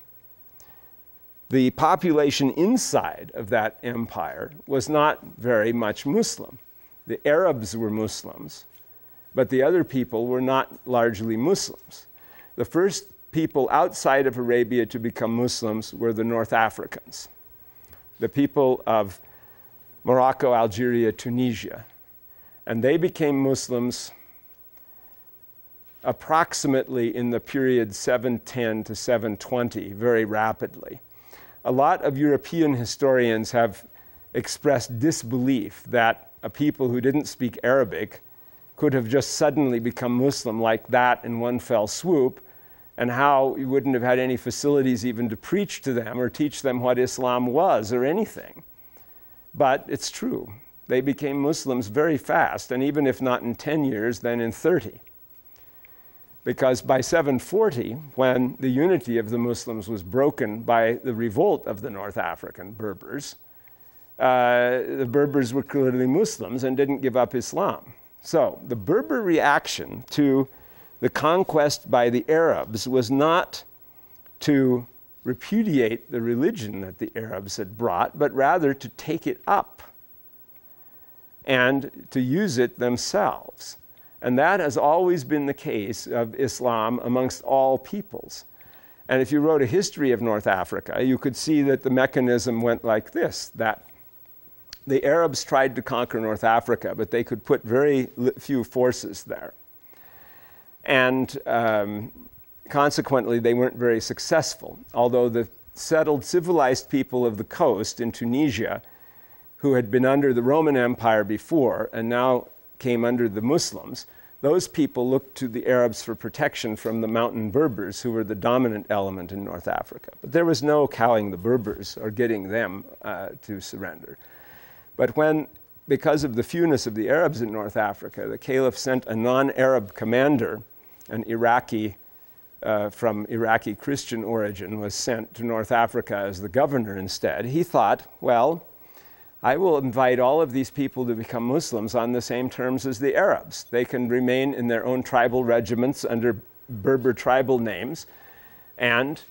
The population inside of that empire was not very much Muslim. The Arabs were Muslims, but the other people were not largely Muslims. The first people outside of Arabia to become Muslims were the North Africans, the people of Morocco, Algeria, Tunisia. And they became Muslims approximately in the period 710 to 720, very rapidly. A lot of European historians have expressed disbelief that a people who didn't speak Arabic could have just suddenly become Muslim like that in one fell swoop, and how you wouldn't have had any facilities even to preach to them or teach them what Islam was or anything. But it's true. They became Muslims very fast, and even if not in 10 years, then in 30. Because by 740, when the unity of the Muslims was broken by the revolt of the North African Berbers, the Berbers were clearly Muslims and didn't give up Islam. So the Berber reaction to the conquest by the Arabs was not to repudiate the religion that the Arabs had brought, but rather to take it up and to use it themselves. And that has always been the case of Islam amongst all peoples. And if you wrote a history of North Africa, you could see that the mechanism went like this, that the Arabs tried to conquer North Africa, but they could put very few forces there. And consequently, they weren't very successful. Although the settled, civilized people of the coast in Tunisia, who had been under the Roman Empire before and now came under the Muslims, those people looked to the Arabs for protection from the mountain Berbers, who were the dominant element in North Africa. But there was no cowing the Berbers or getting them to surrender. But when, because of the fewness of the Arabs in North Africa, the Caliph sent a non-Arab commander, an Iraqi, from Iraqi Christian origin, was sent to North Africa as the governor instead, he thought, well, I will invite all of these people to become Muslims on the same terms as the Arabs. They can remain in their own tribal regiments under Berber tribal names, and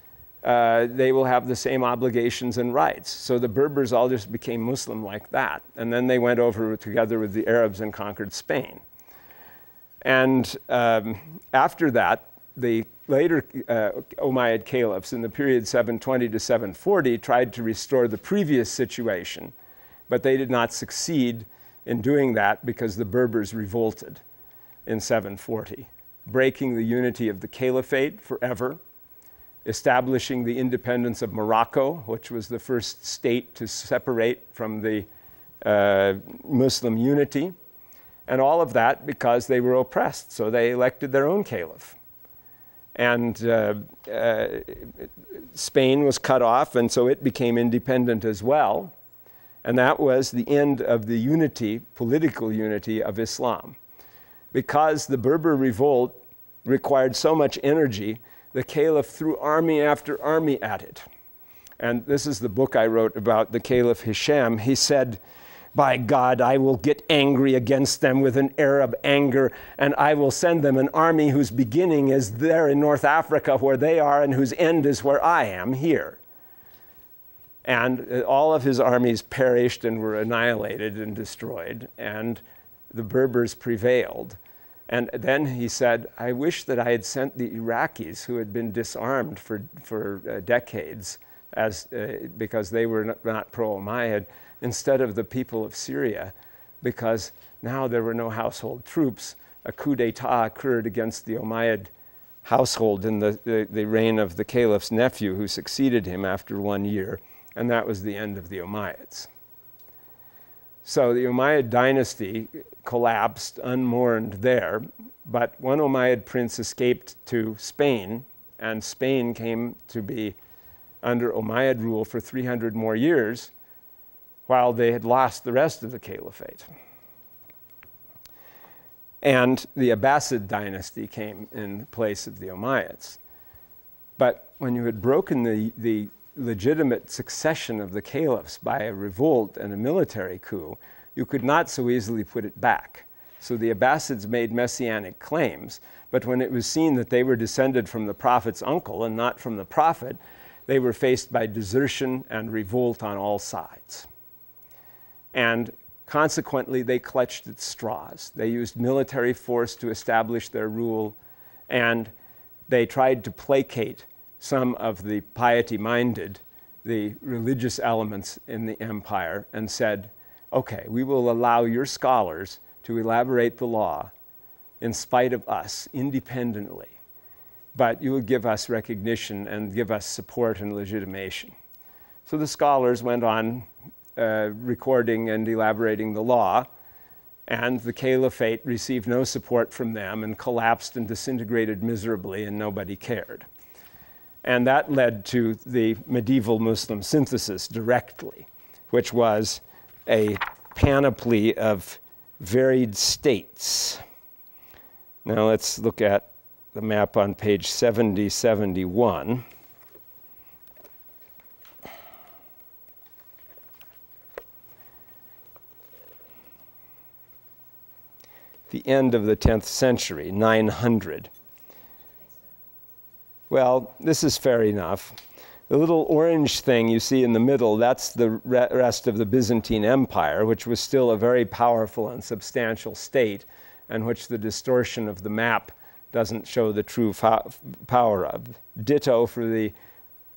they will have the same obligations and rights. So the Berbers all just became Muslim like that. And then they went over together with the Arabs and conquered Spain. And after that, the later Umayyad caliphs in the period 720 to 740 tried to restore the previous situation, but they did not succeed in doing that because the Berbers revolted in 740, breaking the unity of the caliphate forever, establishing the independence of Morocco, which was the first state to separate from the Muslim unity, and all of that because they were oppressed, so they elected their own caliph. And Spain was cut off, and so it became independent as well. And that was the end of the unity, political unity of Islam. Because the Berber revolt required so much energy, the caliph threw army after army at it. And this is the book I wrote about the Caliph Hisham. He said, by God, I will get angry against them with an Arab anger, and I will send them an army whose beginning is there in North Africa where they are and whose end is where I am here. And all of his armies perished and were annihilated and destroyed, and the Berbers prevailed. And then he said, I wish that I had sent the Iraqis, who had been disarmed for decades because they were not pro-Ummayyad, instead of the people of Syria, because now there were no household troops. A coup d'etat occurred against the Ummayyad household in the reign of the caliph's nephew, who succeeded him after 1 year, and that was the end of the Ummayyads. So the Umayyad dynasty collapsed unmourned there, but one Umayyad prince escaped to Spain, and Spain came to be under Umayyad rule for 300 more years, while they had lost the rest of the caliphate. And the Abbasid dynasty came in place of the Umayyads. But when you had broken the legitimate succession of the caliphs by a revolt and a military coup, you could not so easily put it back. So the Abbasids made messianic claims, but when it was seen that they were descended from the Prophet's uncle and not from the Prophet, they were faced by desertion and revolt on all sides. And consequently, they clutched at straws. They used military force to establish their rule, and they tried to placate some of the piety-minded, the religious elements in the empire, and said, okay, we will allow your scholars to elaborate the law in spite of us, independently, but you will give us recognition and give us support and legitimation. So the scholars went on recording and elaborating the law, and the caliphate received no support from them and collapsed and disintegrated miserably, and nobody cared. And that led to the medieval Muslim synthesis directly, which was a panoply of varied states. Now let's look at the map on page 7071. The end of the 10th century, 900. Well, this is fair enough. The little orange thing you see in the middle, that's the rest of the Byzantine Empire, which was still a very powerful and substantial state, and which the distortion of the map doesn't show the true power of. Ditto for the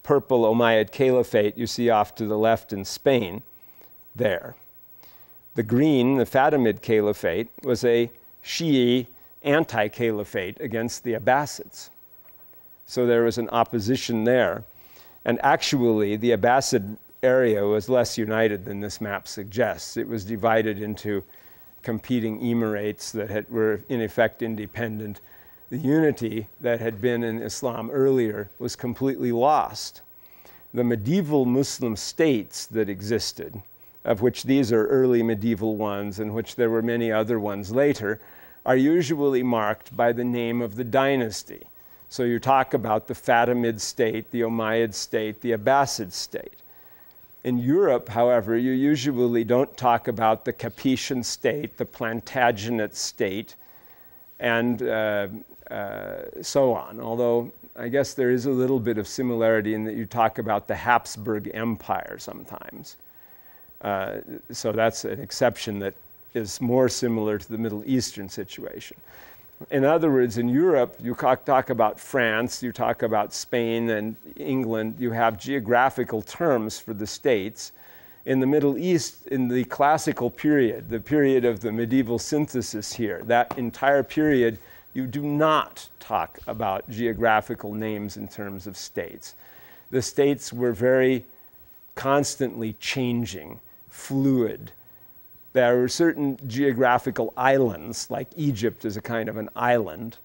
purple Umayyad Caliphate you see off to the left in Spain there. The green, the Fatimid Caliphate, was a Shi'i anti-caliphate against the Abbasids. So there was an opposition there. And actually, the Abbasid area was less united than this map suggests. It was divided into competing emirates that were in effect independent. The unity that had been in Islam earlier was completely lost. The medieval Muslim states that existed, of which these are early medieval ones, and which there were many other ones later, are usually marked by the name of the dynasty. So you talk about the Fatimid state, the Umayyad state, the Abbasid state. In Europe, however, you usually don't talk about the Capetian state, the Plantagenet state, and so on. Although I guess there is a little bit of similarity in that you talk about the Habsburg Empire sometimes. So that's an exception that is more similar to the Middle Eastern situation. In other words, in Europe, you talk about France, you talk about Spain and England, you have geographical terms for the states. In the Middle East, in the classical period, the period of the medieval synthesis here, that entire period, you do not talk about geographical names in terms of states. The states were very constantly changing, fluid. There were certain geographical islands, like Egypt is a kind of an island,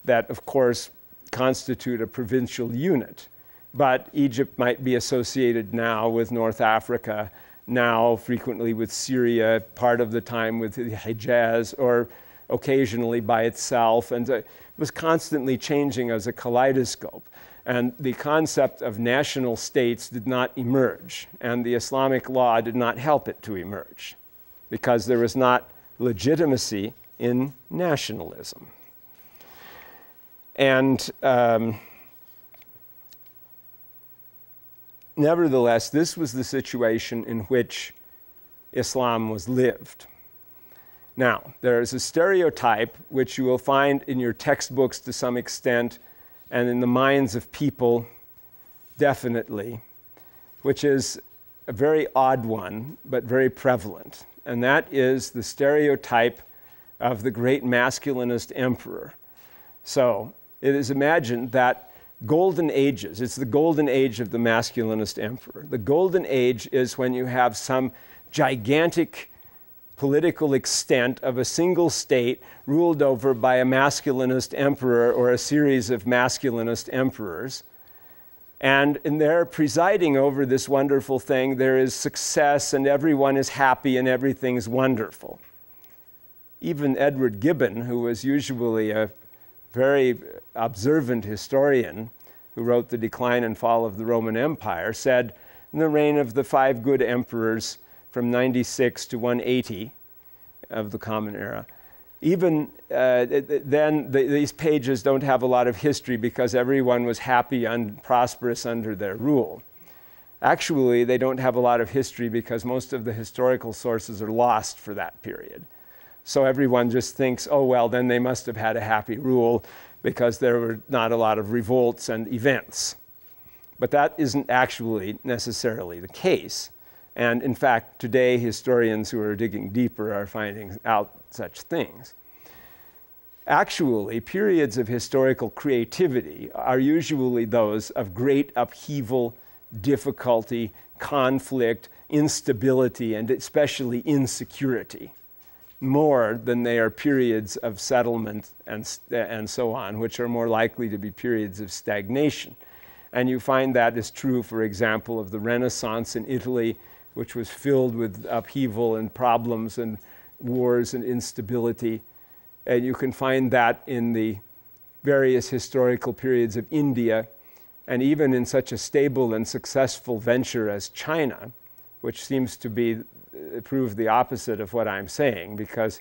that of course constitute a provincial unit. But Egypt might be associated now with North Africa, now frequently with Syria, part of the time with the Hijaz, or occasionally by itself. And it was constantly changing as a kaleidoscope. And the concept of national states did not emerge, and the Islamic law did not help it to emerge, because there was not legitimacy in nationalism. And nevertheless, this was the situation in which Islam was lived. Now, there is a stereotype which you will find in your textbooks to some extent, and in the minds of people definitely, which is a very odd one, but very prevalent. And that is the stereotype of the great masculinist emperor. So it is imagined that golden ages, it's the golden age of the masculinist emperor. The golden age is when you have some gigantic political extent of a single state ruled over by a masculinist emperor or a series of masculinist emperors. And in their presiding over this wonderful thing, there is success and everyone is happy and everything's wonderful. Even Edward Gibbon, who was usually a very observant historian who wrote The Decline and Fall of the Roman Empire, said in the reign of the 5 good emperors from 96 to 180 of the Common Era, even then these pages don't have a lot of history because everyone was happy and prosperous under their rule. Actually, they don't have a lot of history because most of the historical sources are lost for that period. So everyone just thinks, oh, well, then they must have had a happy rule because there were not a lot of revolts and events. But that isn't actually necessarily the case. And in fact, today, historians who are digging deeper are finding out such things. Actually, periods of historical creativity are usually those of great upheaval, difficulty, conflict, instability, and especially insecurity. more than they are periods of settlement and so on, which are more likely to be periods of stagnation. And you find that is true, for example, of the Renaissance in Italy, which was filled with upheaval and problems and wars and instability. And you can find that in the various historical periods of India, and even in such a stable and successful venture as China, which seems to be prove the opposite of what I'm saying, because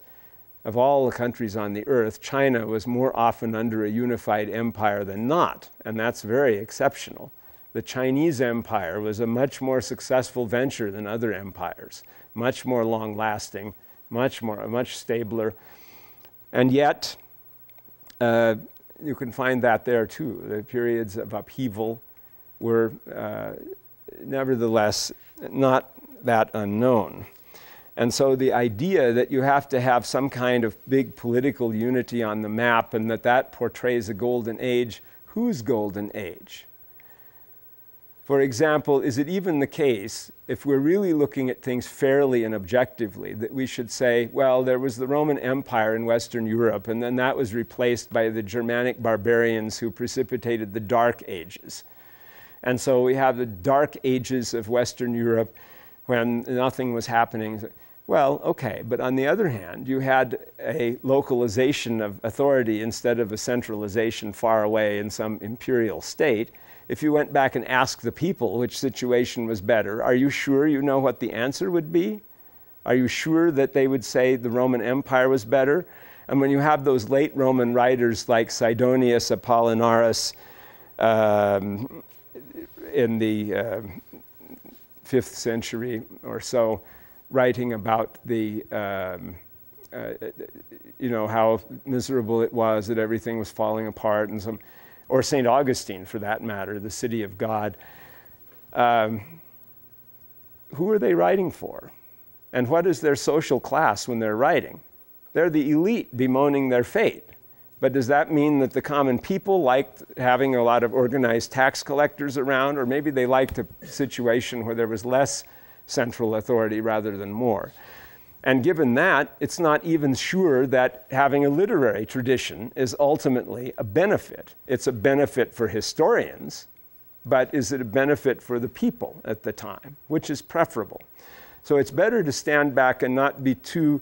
of all the countries on the earth, China was more often under a unified empire than not, and that's very exceptional. The Chinese empire was a much more successful venture than other empires, much more long-lasting, much stabler, and yet you can find that there too. The periods of upheaval were nevertheless not that unknown. And so the idea that you have to have some kind of big political unity on the map and that portrays a golden age, whose golden age? For example, is it even the case, if we're really looking at things fairly and objectively, that we should say, well, there was the Roman Empire in Western Europe, and then that was replaced by the Germanic barbarians who precipitated the Dark Ages. And so we have the Dark Ages of Western Europe when nothing was happening. Well, okay, but on the other hand, you had a localization of authority instead of a centralization far away in some imperial state. If you went back and asked the people which situation was better, are you sure you know what the answer would be? Are you sure that they would say the Roman Empire was better? And when you have those late Roman writers like Sidonius Apollinaris in the 5th century or so, writing about the, how miserable it was, that everything was falling apart, and or St. Augustine, for that matter, the city of God. Who are they writing for? And what is their social class when they're writing? They're the elite bemoaning their fate. But does that mean that the common people liked having a lot of organized tax collectors around? Or maybe they liked a situation where there was less central authority rather than more. And given that, it's not even sure that having a literary tradition is ultimately a benefit. It's a benefit for historians, but is it a benefit for the people at the time? Which is preferable? So it's better to stand back and not be too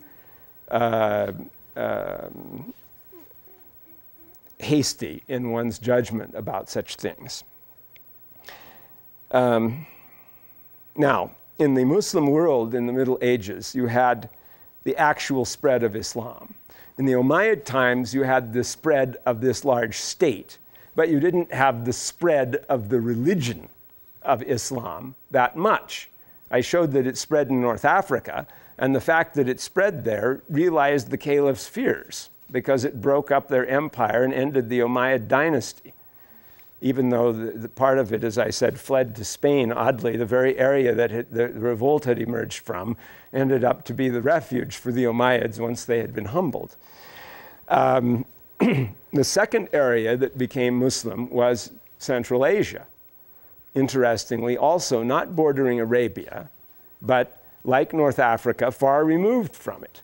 hasty in one's judgment about such things. Now, in the Muslim world in the Middle Ages, you had the actual spread of Islam. In the Umayyad times, you had the spread of this large state, but you didn't have the spread of the religion of Islam that much. I showed that it spread in North Africa, and the fact that it spread there realized the caliph's fears, because it broke up their empire and ended the Umayyad dynasty. Even though the part of it, as I said, fled to Spain, oddly, the very area that the revolt had emerged from ended up to be the refuge for the Umayyads once they had been humbled. The second area that became Muslim was Central Asia. Interestingly, also not bordering Arabia, but like North Africa, far removed from it.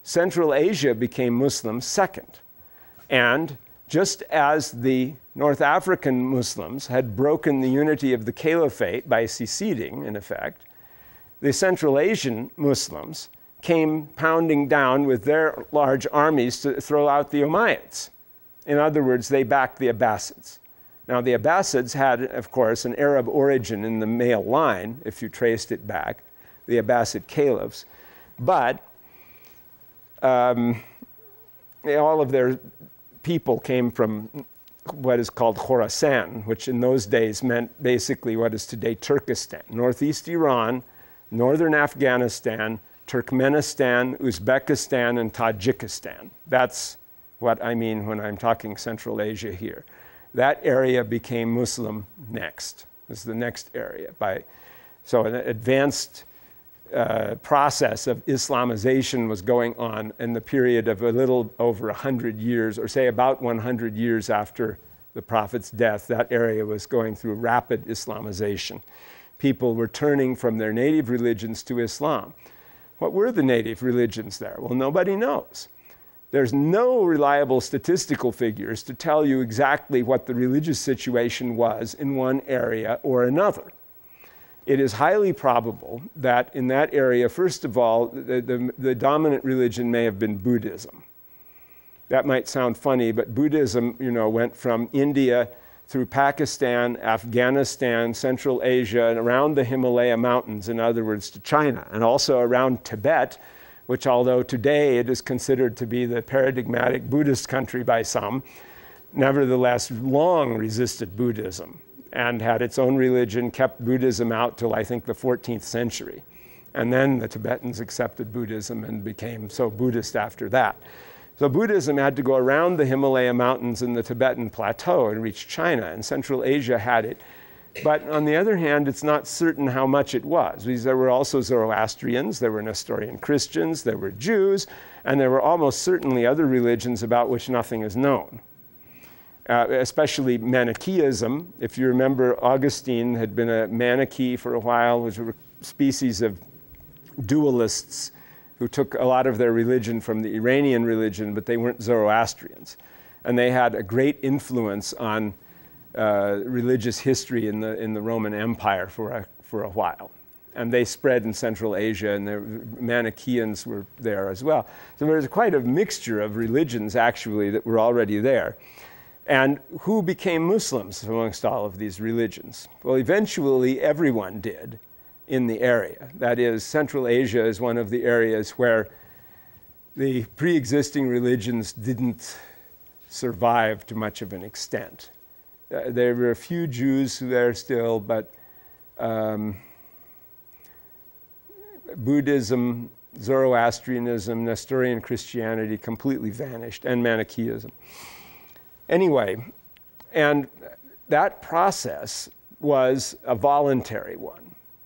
Central Asia became Muslim second. And just as the North African Muslims had broken the unity of the caliphate by seceding, in effect, the Central Asian Muslims came pounding down with their large armies to throw out the Umayyads. In other words, they backed the Abbasids. Now, the Abbasids had, of course, an Arab origin in the male line, if you traced it back, the Abbasid caliphs. But all of their people came from what is called Khorasan, which in those days meant basically what is today Turkestan, northeast Iran, northern Afghanistan, Turkmenistan, Uzbekistan, and Tajikistan. That's what I mean when I'm talking Central Asia here. That area became Muslim next. This is the next area. So an advanced process of Islamization was going on in the period of a little over 100 years, or say about 100 years after the Prophet's death. That area was going through rapid Islamization. People were turning from their native religions to Islam. What were the native religions there? Well, nobody knows. There's no reliable statistical figures to tell you exactly what the religious situation was in one area or another. It is highly probable that in that area, first of all, the dominant religion may have been Buddhism. That might sound funny, but Buddhism, went from India through Pakistan, Afghanistan, Central Asia, and around the Himalaya mountains, in other words, to China, and also around Tibet, which although today it is considered to be the paradigmatic Buddhist country by some, nevertheless long resisted Buddhism and had its own religion, kept Buddhism out till I think the 14th century. And then the Tibetans accepted Buddhism and became so Buddhist after that. So Buddhism had to go around the Himalaya mountains and the Tibetan plateau and reach China, and Central Asia had it. But on the other hand, it's not certain how much it was, because there were also Zoroastrians, there were Nestorian Christians, there were Jews, and there were almost certainly other religions about which nothing is known. Especially Manichaeism. If you remember, Augustine had been a Manichae for a while, which were a species of dualists who took a lot of their religion from the Iranian religion, but they weren't Zoroastrians. And they had a great influence on religious history in the Roman Empire for a while. And they spread in Central Asia, and the Manichaeans were there as well. So there's quite a mixture of religions, actually, that were already there. And who became Muslims amongst all of these religions? Well, eventually everyone did in the area. That is, Central Asia is one of the areas where the pre-existing religions didn't survive to much of an extent. There were a few Jews there still, but Buddhism, Zoroastrianism, Nestorian Christianity completely vanished, and Manichaeism. Anyway, and that process was a voluntary one.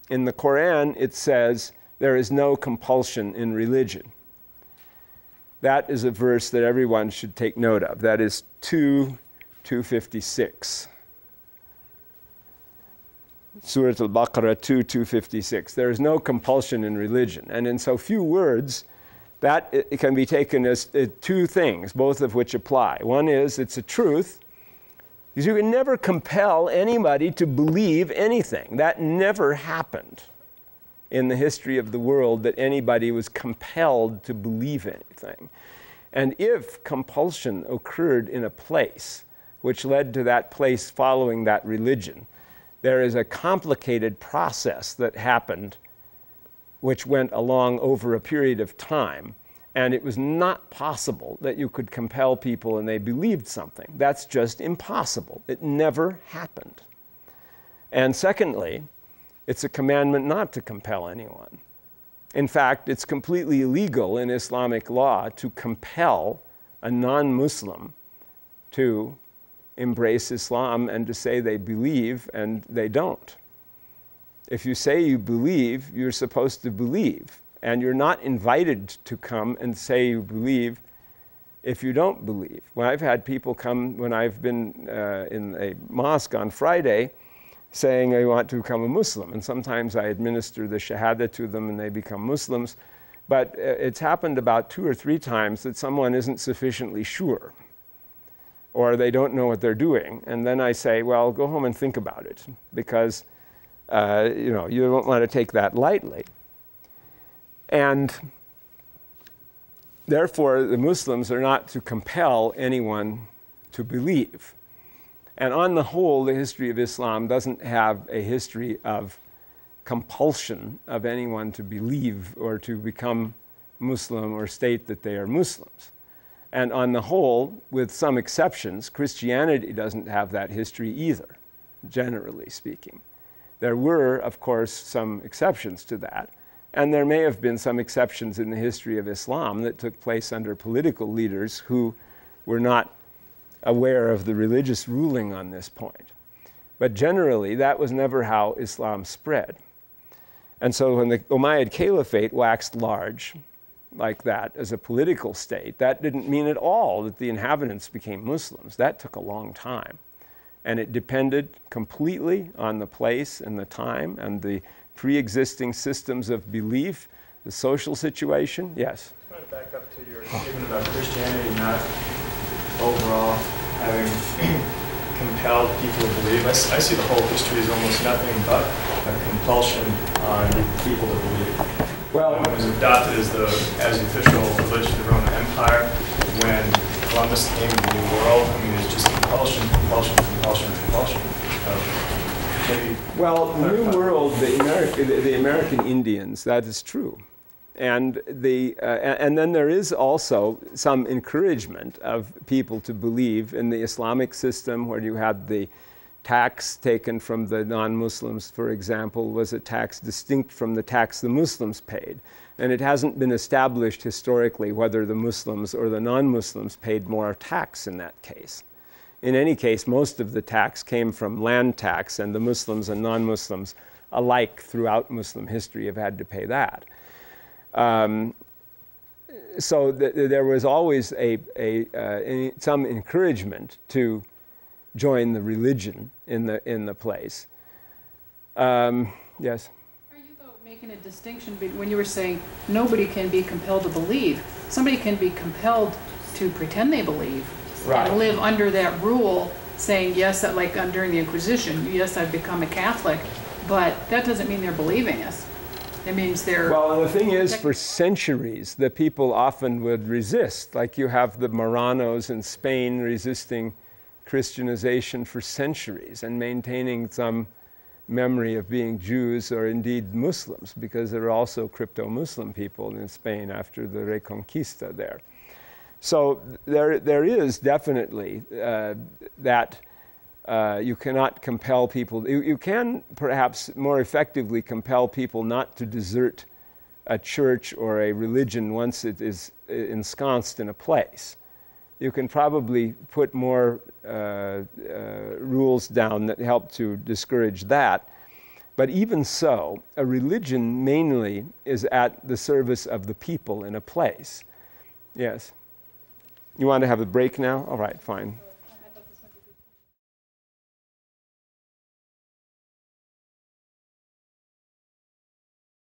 In the Quran, it says there is no compulsion in religion. That is a verse that everyone should take note of. That is 2:256. Surah Al-Baqarah 2:256. There is no compulsion in religion. And in so few words, that it can be taken as two things, both of which apply. One is it's a truth, because you can never compel anybody to believe anything. That never happened in the history of the world, that anybody was compelled to believe anything. And if compulsion occurred in a place which led to that place following that religion, there is a complicated process that happened which went along over a period of time, and it was not possible that you could compel people and they believed something. That's just impossible. It never happened. And secondly, it's a commandment not to compel anyone. In fact, it's completely illegal in Islamic law to compel a non-Muslim to embrace Islam and to say they believe and they don't. If you say you believe, you're supposed to believe. And you're not invited to come and say you believe if you don't believe. Well, I've had people come when I've been in a mosque on Friday saying I want to become a Muslim. And sometimes I administer the Shahada to them and they become Muslims. But it's happened about 2 or 3 times that someone isn't sufficiently sure, or they don't know what they're doing. And then I say, well, go home and think about it, because you don't want to take that lightly. And therefore, the Muslims are not to compel anyone to believe. And on the whole, the history of Islam doesn't have a history of compulsion of anyone to believe or to become Muslim or state that they are Muslims. And on the whole, with some exceptions, Christianity doesn't have that history either, generally speaking. There were, of course, some exceptions to that. And there may have been some exceptions in the history of Islam that took place under political leaders who were not aware of the religious ruling on this point. But generally, that was never how Islam spread. And so when the Ummayid caliphate waxed large like that as a political state, that didn't mean at all that the inhabitants became Muslims. That took a long time. And it depended completely on the place and the time and the pre-existing systems of belief The social situation, yes. I want to back up to your statement about Christianity not overall having compelled people to believe. I see the whole history as almost nothing but a compulsion on people to believe. Well, it was adopted as the official religion of the Roman Empire when Columbus came to the New World. I mean, it's just compulsion, compulsion, compulsion, compulsion. Well, New World, the American Indians, that is true. And then there is also some encouragement of people to believe in the Islamic system, where you had the tax taken from the non-Muslims, for example, was a tax distinct from the tax the Muslims paid. And it hasn't been established historically whether the Muslims or the non-Muslims paid more tax in that case. In any case, most of the tax came from land tax, and the Muslims and non-Muslims alike throughout Muslim history have had to pay that. So there was always some encouragement to join the religion in the place. Yes? Are you though making a distinction when you were saying nobody can be compelled to believe? Somebody can be compelled to pretend they believe, right, and live under that rule, saying, yes, that, like during the Inquisition, yes, I've become a Catholic, but that doesn't mean they're believing us. It means they're... Well, the thing is, for centuries, the people often would resist. Like you have the Marranos in Spain resisting Christianization for centuries and maintaining some memory of being Jews or indeed Muslims, because there are also crypto-Muslim people in Spain after the Reconquista there. So there is definitely that you cannot compel people. You can perhaps more effectively compel people not to desert a church or a religion once it is ensconced in a place. You can probably put more rules down that help to discourage that. But even so, a religion mainly is at the service of the people in a place. Yes? You want to have a break now? All right, fine.